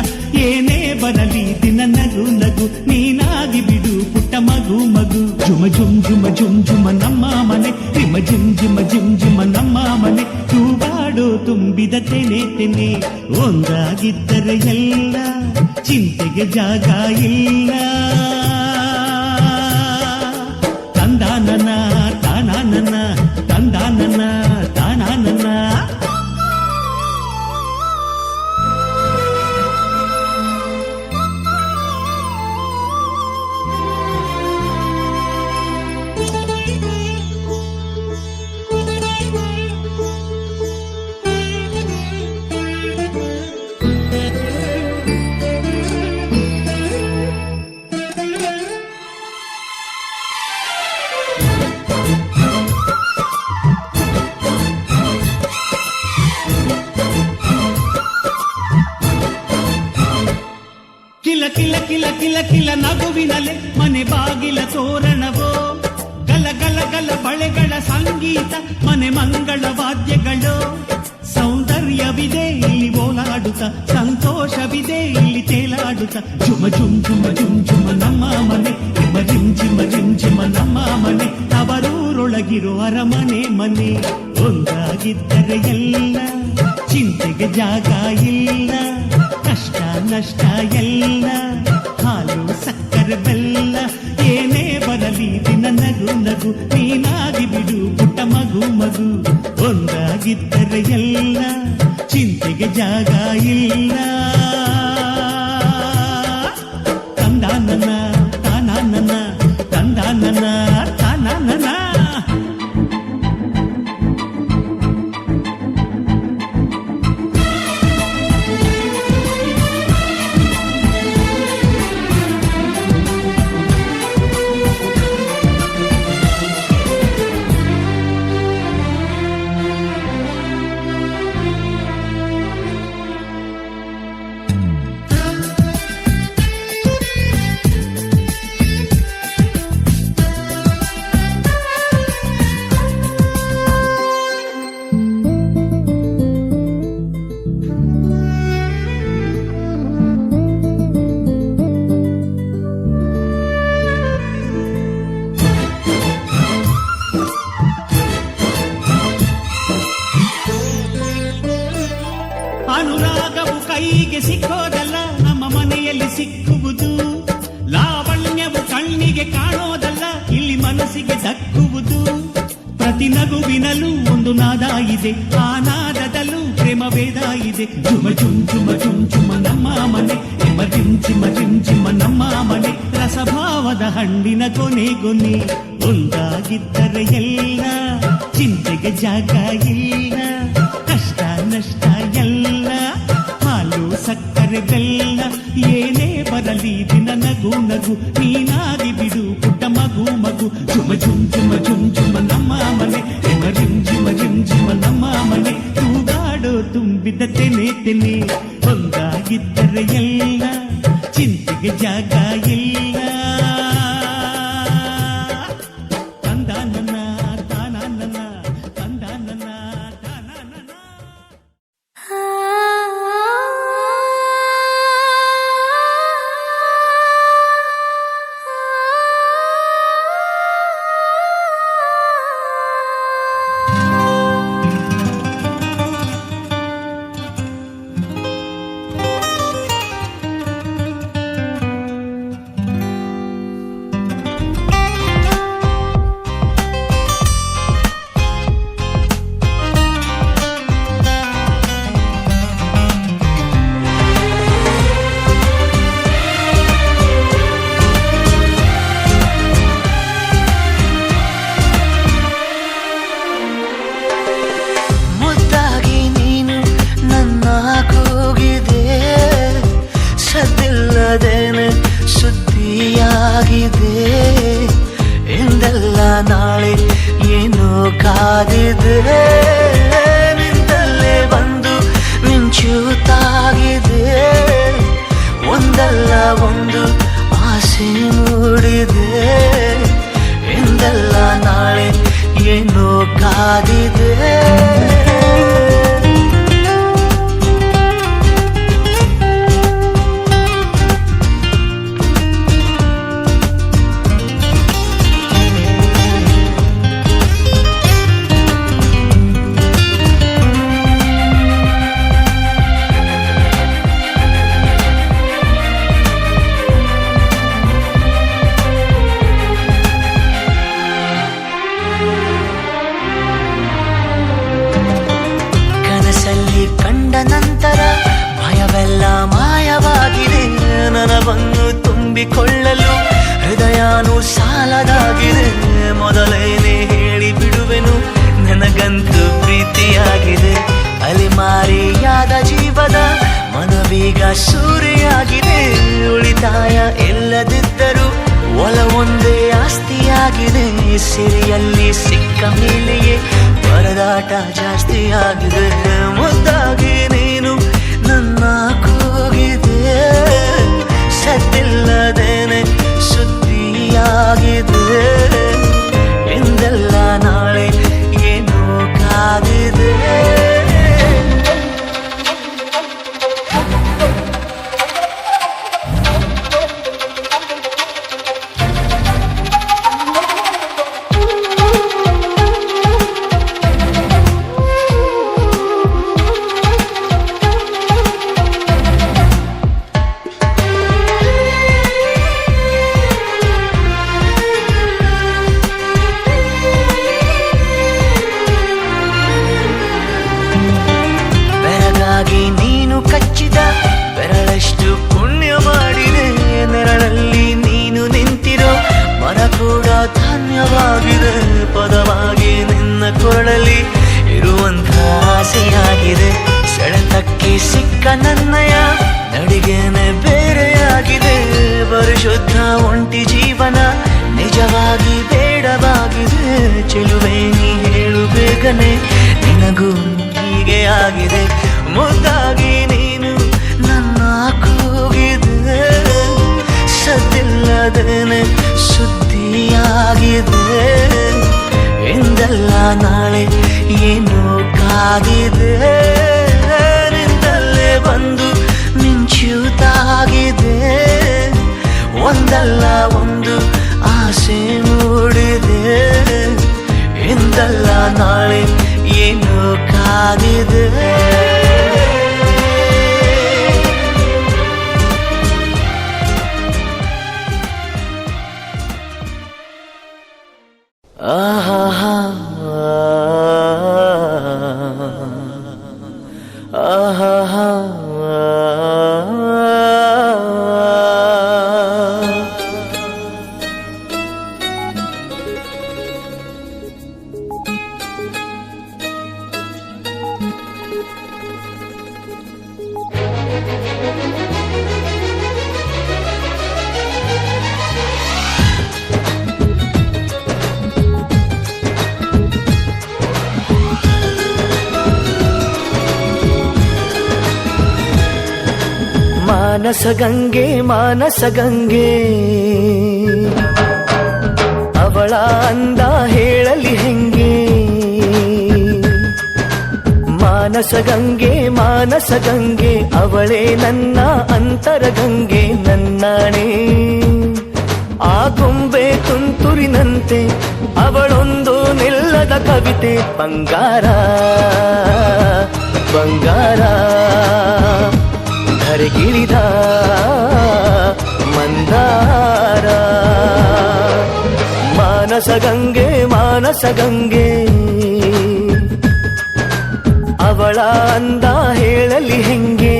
ಏನೇ ಬರಲಿ ದಿನ ನಗು ನಗು ನೀನಾಗಿ ಬಿಡು ಪುಟ್ಟ ಮಗು ಮಗು. ಜುಮ ಜುಮ್ ಜುಮ ಜುಮ್ ಜುಮ ನಮ್ಮ ಮನೆ, ರಿಮ ಜಿಮ್ ಜಿಮ ಜಿಮ್ ಜಿಮ ನಮ್ಮ ಮನೆ, ತೂಗಾಡೋ ತುಂಬಿದ ತೆನೆ ತೆನೆ. ಒಂದಾಗಿದ್ದರೆ ಎಲ್ಲ ಚಿಂತೆಗೆ ಜಾಗ ಇಲ್ಲ. ತಂದಾನನ ತಾನಾನನ ತಂದಾನನ ತಾನಾನನ. ಕಿಲ ಕಿಲ ಕಿಲ ಕಿಲ ಕಿಲ ನಗುವಿನಲೆ ಮನೆ ಬಾಗಿಲ ತೋರಣವೋ, ಗಲ ಗಲ ಗಲ ಬಳೆಗಳ ಸಂಗೀತ ಮನೆ ಮಂಗಳ ವಾದ್ಯಗಳು. ಸೌಂದರ್ಯವಿದೆ ಇಲ್ಲಿ ಓಲಾಡುತ್ತ, ಸಂತೋಷವಿದೆ ಇಲ್ಲಿ ತೇಲಾಡುತ್ತ. ಜುಮ ಜುಮ್ ಜುಮ ಜುಮ್ ಜುಮ ನಮ್ಮ ಮನೆ, ರಿಮ ಜಿಮ್ ಜಿಮ ಜಿಮ್ ಜಿಮ ನಮ್ಮ ಮನೆ, ಅವರೂರೊಳಗಿರೋ ಅರಮನೆ ಮನೆ. ಒಂದಾಗಿದ್ದರೆ ಎಲ್ಲ ಚಿಂತೆಗೆ ಜಾಗ ಇಲ್ಲ, ಕಷ್ಟ ನಷ್ಟ ಎಲ್ಲ ಹಾಲು ಸಕ್ಕರೆ ಬೆಲ್ಲ ಏನೇ ಬರಲಿ ದಿನ ನಗು ನಗು ನೀನಾಗಿ ಬಿಡು ಪುಟ್ಟ ಮಗು ಮಗು. ಒಂದಾಗಿದ್ದರೆ ಎಲ್ಲ ಚಿಂತೆಗೆ ಜಾಗ ಇಲ್ಲ. ತಂದಾನನ ತಾನಾನನ ತಂದಾನನ ತಾನಾನನ. ಬಾಯಿಯಲ್ಲಿ ಸಿಕ್ಕುವುದು. ಲಾವಣ್ಯವು ಕಣ್ಣಿಗೆ ಕಾಣೋದಲ್ಲ, ಇಲ್ಲಿ ಮನಸ್ಸಿಗೆ ದಕ್ಕುವುದು. ಪ್ರತಿ ನಗುವಿನಲ್ಲೂ ಒಂದು ನಾದ ಇದೆ, ಆ ನಾದದಲ್ಲೂ ಪ್ರೇಮ ವೇದ ಇದೆ. ಜುಮ ಜುಮ್ ಜುಮ ಜುಮ್ ಜುಮ ನಮ್ಮ ಮನೆ, ಎಮ ಜಿಮ್ ಚಿಮ ಜಿಮ್ ಚಿಮ ನಮ್ಮ ಮನೆ. ರಸಭಾವದ ಹಣ್ಣಿನ ಕೊನೆ ಕೊನೆ, ಒಂದಾಗಿದ್ದರೆ ಎಲ್ಲ ಚಿಂತೆಗೆ ಜಾಗ ಇಲ್ಲ. ಕಷ್ಟ ನಷ್ಟ ಎಲ್ಲ, ಹಾಲು ಸಕ್ಕರೆ ಬೆಲ್ಲ, ಏನೇ ಬರಲಿ ದಿನ ನಗು ನಗು, ನೀನಾಗಿ ಬಿಡು ಪುಟ್ಟ ಮಗು ಮಗು. ಜುಮ ಜುಮ್ ಜುಮ ಜುಮ್ ಜುಮ ನಮ್ಮ ಮನೆ, ಎಮ ಜಿಮ್ ಜಿಮ ಜಿಮ್ ಜಿಮ ನಮ್ಮ ಮನೆ. ತೂಗಾಡೋ ತುಂಬಿದ ತೆನೆ ತೆನೆ, ಒಂದಾಗಿದ್ದರೆ ಎಲ್ಲ ಚಿಂತೆಗೆ ಜಾಗ ಇಲ್ಲ. ತಂದ ನನ್ನ ತಾನ ನನ್ನ, ತಂದ ನನ್ನ ತಾನ ನನ್ನ. ನಾಳೆ ಏನೋ ಕಾದಿದೆ, ನಿಂದಲ್ಲೇ ಬಂದು ಮಿಂಚುತ್ತಾಗಿದೆ. ಒಂದಲ್ಲ ಒಂದು ಆಸೆ ಮೂಡಿದೆ, ಎಂದಲ್ಲ ನಾಳೆ ಏನೋ ಕಾದಿದೆ. ನಂತರ ಭಯವೆಲ್ಲ ಮಾಯವಾಗಿದೆ, ನನವನ್ನು ತುಂಬಿಕೊಳ್ಳಲು ಹೃದಯನೂ ಸಾಲದಾಗಿದೆ. ಮೊದಲೇನೆ ಹೇಳಿ ಬಿಡುವೆನು, ನನಗಂತೂ ಪ್ರೀತಿಯಾಗಿದೆ. ಅಲಿಮಾರಿಯಾದ ಜೀವದ ಮನವೀಗ ಸೂರೆಯಾಗಿದೆ. ಉಳಿತಾಯ ಇಲ್ಲದಿದ್ದರೂ ಒಲವೊಂದೇ ಆಸ್ತಿಯಾಗಿದೆ. ಸಿರಿಯಲ್ಲಿ ಸಿಕ್ಕ ಮೇಲೆಯೇ ಪರದಾಟ ಜಾಸ್ತಿಯಾಗಿದೆ. ಮುದ್ದಾಗಿ ನೀನು ನನ್ನ ಕೂಗಿದೆ, ಸದ್ದಿಲ್ಲದೇನೆ ಸುದ್ದಿಯಾಗಿದೆ. ಎಂದೆಲ್ಲ ನಾಳೆ ಏನೋ ಕಾದಿದೆ. ನೀನು ಕಚ್ಚಿದ ಬೆರಳಷ್ಟು ಪುಣ್ಯ ಮಾಡಿದೆ. ನೆರಳಲ್ಲಿ ನೀನು ನಿಂತಿರೋ ಮರ ಕೂಡ ಧನ್ಯವಾಗಿದೆ. ಪದವಾಗಿ ನಿನ್ನ ಕೊರಳಲ್ಲಿ ಇರುವಂಥ ಆಸೆಯಾಗಿದೆ. ಸೆಳೆತಕ್ಕೆ ಸಿಕ್ಕ ನನ್ನಯ ನಡಿಗೆನೆ ಬೇರೆಯಾಗಿದೆ. ಪರಿಶುದ್ಧ ಒಂಟಿ ಜೀವನ ನಿಜವಾಗಿ ಬೇಡವಾಗಿದೆ. ಚೆಲುವೆ ನೀ ಹೇಳು ಬೇಗನೆ, ನಿನಗೂ ಹೀಗೆ ಆಗಿದೆ. ಮುದ್ದಾಗಿ ನೀನು ನನ್ನ ಕೂಗಿದೆ, ಸದ್ದಿಲ್ಲದೇನೆ ಸುದ್ದಿಯಾಗಿದೆ. ಎಂದಲ್ಲ ನಾಳೆ ಏನೋ ಕಾದಿದೆ. ನಿಂದಲ್ಲೇ ಬಂದು ಮಿಂಚುತ್ತಾಗಿದೆ. ಒಂದಲ್ಲ ಒಂದು ಆಸೆ ಮೂಡಿದೆ. ಎಂದಲ್ಲ ನಾಳೆ ಏನೋ ಕಾದಿದೆ. ಆಹಾ ಆಹಾ ಮಾನಸಗಂಗೆ ಮಾನಸಗಂಗೆ ಅವಳ ಅಂದ ಹೇಳಲಿ ಹೆಂಗೆ ಮಾನಸಗಂಗೆ ಮಾನಸಗಂಗೆ ಅವಳೇ ನನ್ನ ಅಂತರಗಂಗೆ ನನ್ನಾಣೆ ಆ ಗೊಂಬೆ ತುಂತುರಿನಂತೆ ಅವಳೊಂದು ನಿಲ್ಲದ ಕವಿತೆ ಬಂಗಾರ ಬಂಗಾರ ಧರೆಗಿಳಿದ ಮಂದಾರ ಮಾನಸಗಂಗೆ ಮಾನಸಗಂಗೆ ಅವಳ ಅಂದ ಹೇಳಲಿ ಹೆಂಗೆ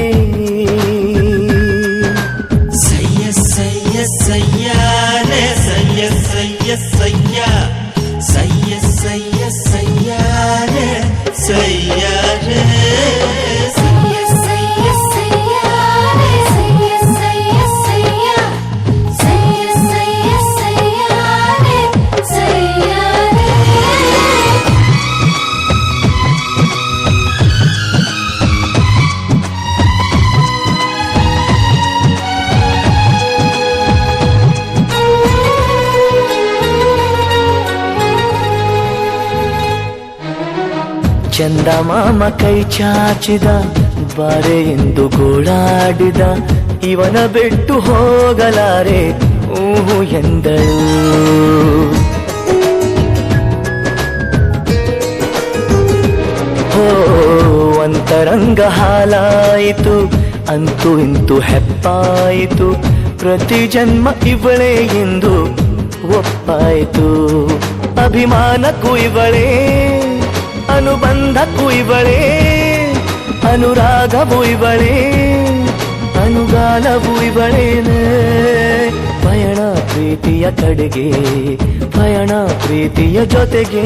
ಸಯ್ಯ ಸಯ್ಯ ಸಯ್ಯಾರೆ ಸಯ್ಯ ಸಯ್ಯ ಸಯ್ಯ ಸಯ್ಯ ಸಯ್ಯ ಸಯ್ಯಾರೆ ಸಯ್ಯಾರೆ ಸಯ್ಯ ಸಯ್ಯ ಸಯ್ಯಾರೆ ಸಯ್ಯ ಸಯ್ಯ ಸಯ್ಯ ಸಯ್ಯ ಸಯ್ಯ ಸಯ್ಯಾರೆ ಸಯ್ಯಾರೆ ಚಂದಮಾಮ ಕೈ ಚಾಚಿದ ಬಾರೆ ಎಂದು ಗೋಳಾಡಿದ ಇವನ ಬಿಟ್ಟು ಹೋಗಲಾರೆ ಊಹು ಎಂದಳು ಹೋ ಅಂತರಂಗ ಹಾಲಾಯಿತು ಅಂತೂ ಇಂತೂ ಹೆಪ್ಪಾಯಿತು ಪ್ರತಿ ಜನ್ಮ ಇವಳೇ ಎಂದು ಒಪ್ಪಾಯಿತು ಅಭಿಮಾನಕ್ಕೂ ಇವಳೇ ಅನುಬಂಧಕ್ಕೂ ಇವಳೇ ಅನುರಾಗವೂ ಇವಳೇ ಅನುಗಾಲವೂ ಇವಳೇನೆ ಪಯಣ ಪ್ರೀತಿಯ ಕಡೆಗೆ ಪಯಣ ಪ್ರೀತಿಯ ಜೊತೆಗೆ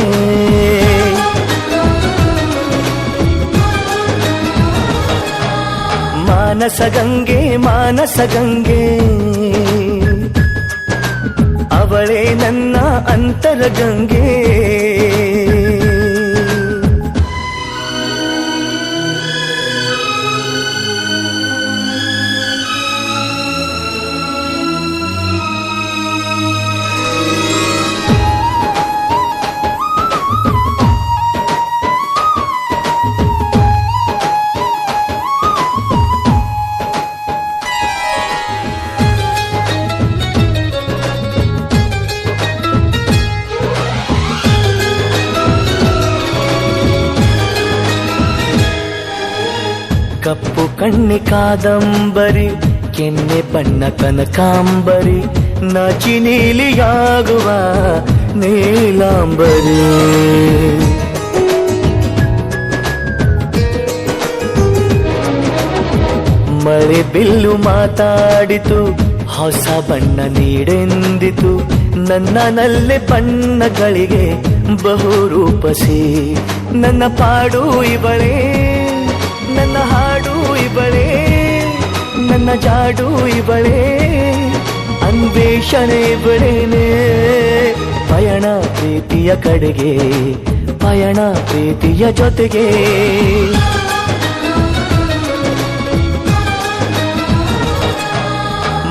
ಮಾನಸಗಂಗೆ ಮಾನಸಗಂಗೆ ಅವಳೇ ನನ್ನ ಅಂತರಗಂಗೆ ಕಪ್ಪು ಕಣ್ಣೆ ಕಾದಂಬರಿ ಕೆನ್ನೆ ಬಣ್ಣ ಕನಕಾಂಬರಿ ನಾಚಿ ನೀಲಿಯಾಗುವ ನೀಲಾಂಬರಿ ಮಳೆ ಬಿಲ್ಲು ಮಾತಾಡಿತು ಹೊಸ ಬಣ್ಣ ನೀಡೆಂದಿತು ನನ್ನನಲ್ಲೇ ಬಣ್ಣಗಳಿಗೆ ಬಹುರೂಪಸಿ ನನ್ನ ಪಾಡು ಇವಳೇ ನನ್ನ ಹಾಡು ಇವಳೇ ನನ್ನ ಜಾಡು ಇವಳೇ ಅನ್ವೇಷಣೆ ಇವಳೇನೆ ಪಯಣ ಪ್ರೀತಿಯ ಕಡೆಗೆ ಪಯಣ ಪ್ರೀತಿಯ ಜೊತೆಗೆ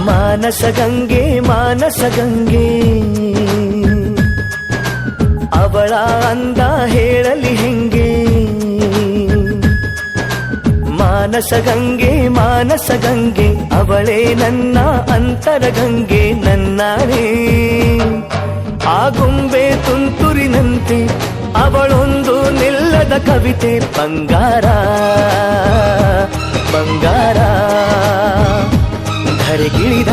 ಮಾನಸಗಂಗೆ ಮಾನಸಗಂಗೆ ಅವಳ ಅಂದ ಹೇಳಲಿ ಹೆಂಗೆ ಮಾನಸಗಂಗೆ ಮಾನಸಗಂಗೆ ಅವಳೇ ನನ್ನ ಅಂತರಗಂಗೆ ನನ್ನಾಣೆ ಆ ಗೊಂಬೆ ತುಂತುರಿನಂತೆ ಅವಳೊಂದು ನಿಲ್ಲದ ಕವಿತೆ ಬಂಗಾರ ಬಂಗಾರ ಧರೆಗಿಳಿದ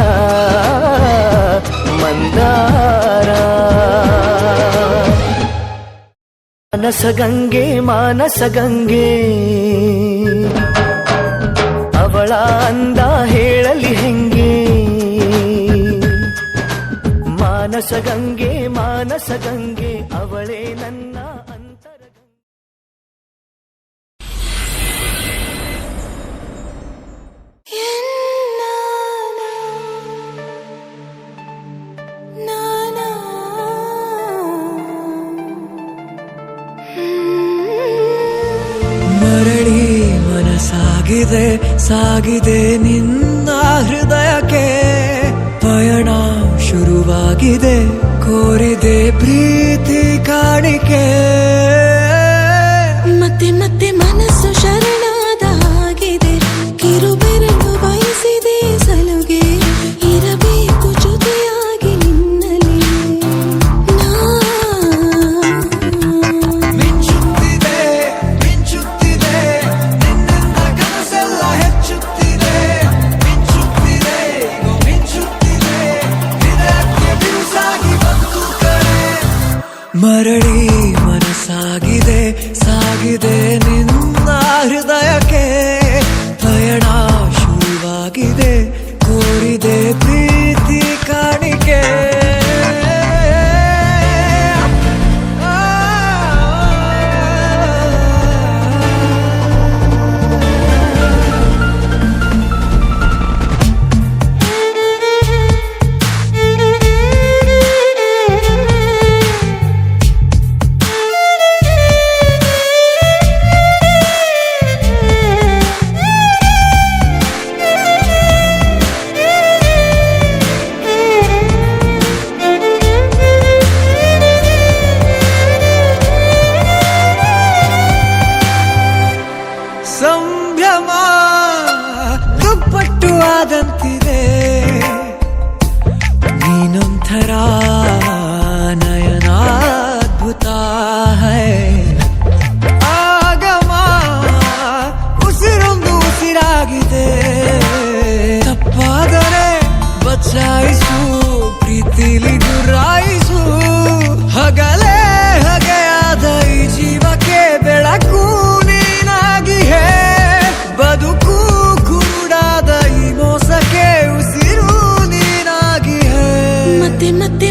ಮಂದಾರ ಮಾನಸ ಗಂಗೆ ಅವಳ ಅಂದ ಹೇಳಲಿ ಹೆಂಗೆ ಮಾನಸ ಗಂಗೆ ಅವಳೇ ನನ್ನ ಅಂತರ ಮರಳಿ ಸಾಗಿದೆ ನಿನ್ನ ಹೃದಯಕ್ಕೆ ಪಯಣ ಶುರುವಾಗಿದೆ ಕೋರಿದೆ ಪ್ರೀತಿ ಕಾಣಿಕೆ ಮತ್ತೆ ಮತ್ತೆ ಮನಸ್ಸು ಶರಣಾದ ಹಾಗಿದೆ ಕಿರುಬೆರಳು ಬಯಸಿದೆ ಸಲುಗೆ ಇರಬೇಕು ಜೊತೆಯಾಗಿ ನಿನ್ನಲ್ಲಿ ಮಿಂಚುತ್ತಿದೆ ನಿನ್ನಿಂದ ಕನಸೆಲ್ಲ ಹೆಚ್ಚುತ್ತಿದೆ ಮಿಂಚುತ್ತಿದೆ ಹೃದಯಕ್ಕೆ ಬಿರುಸಾಗಿ ಬಂತು ಕರೆ ಮರಳಿ ಸಾಗಿದೆ ನಿನ್ನ ಹೃದಯಕ್ಕೆ ಪಯಣ ಶುರುವಾಗಿದೆ ಕೋರಿದೆ ಪ್ರೀತಿ ಕಾಣಿಕೆ ಸಂಭ್ರಮ ದುಪ್ಪಟ್ಟು ಆದಂತಿದೆ ನೀನೊಂಥರ ನಯನಾದ್ಭುತ ಹೈ ಆಗಮ ಉಸಿರೊಂದು ಉಸಿರಾಗಿದೆ ತಪ್ಪಾದರೆ ಬಚಾಯಿಸು ಪ್ರೀತಿಲಿ ಗುರಾಯಿಸು ಹಗಲೇ ಹಗೆಯಾದ ಈ ಜೀವಕ್ಕೆ ಬೆಳಕು ಬದುಕು ಕುರುಡಾದ ಈ ಮೋಸಕ್ಕೆ ಉಸಿರು ನೀನಾಗಿ ಮತ್ತೆ ಮತ್ತೆ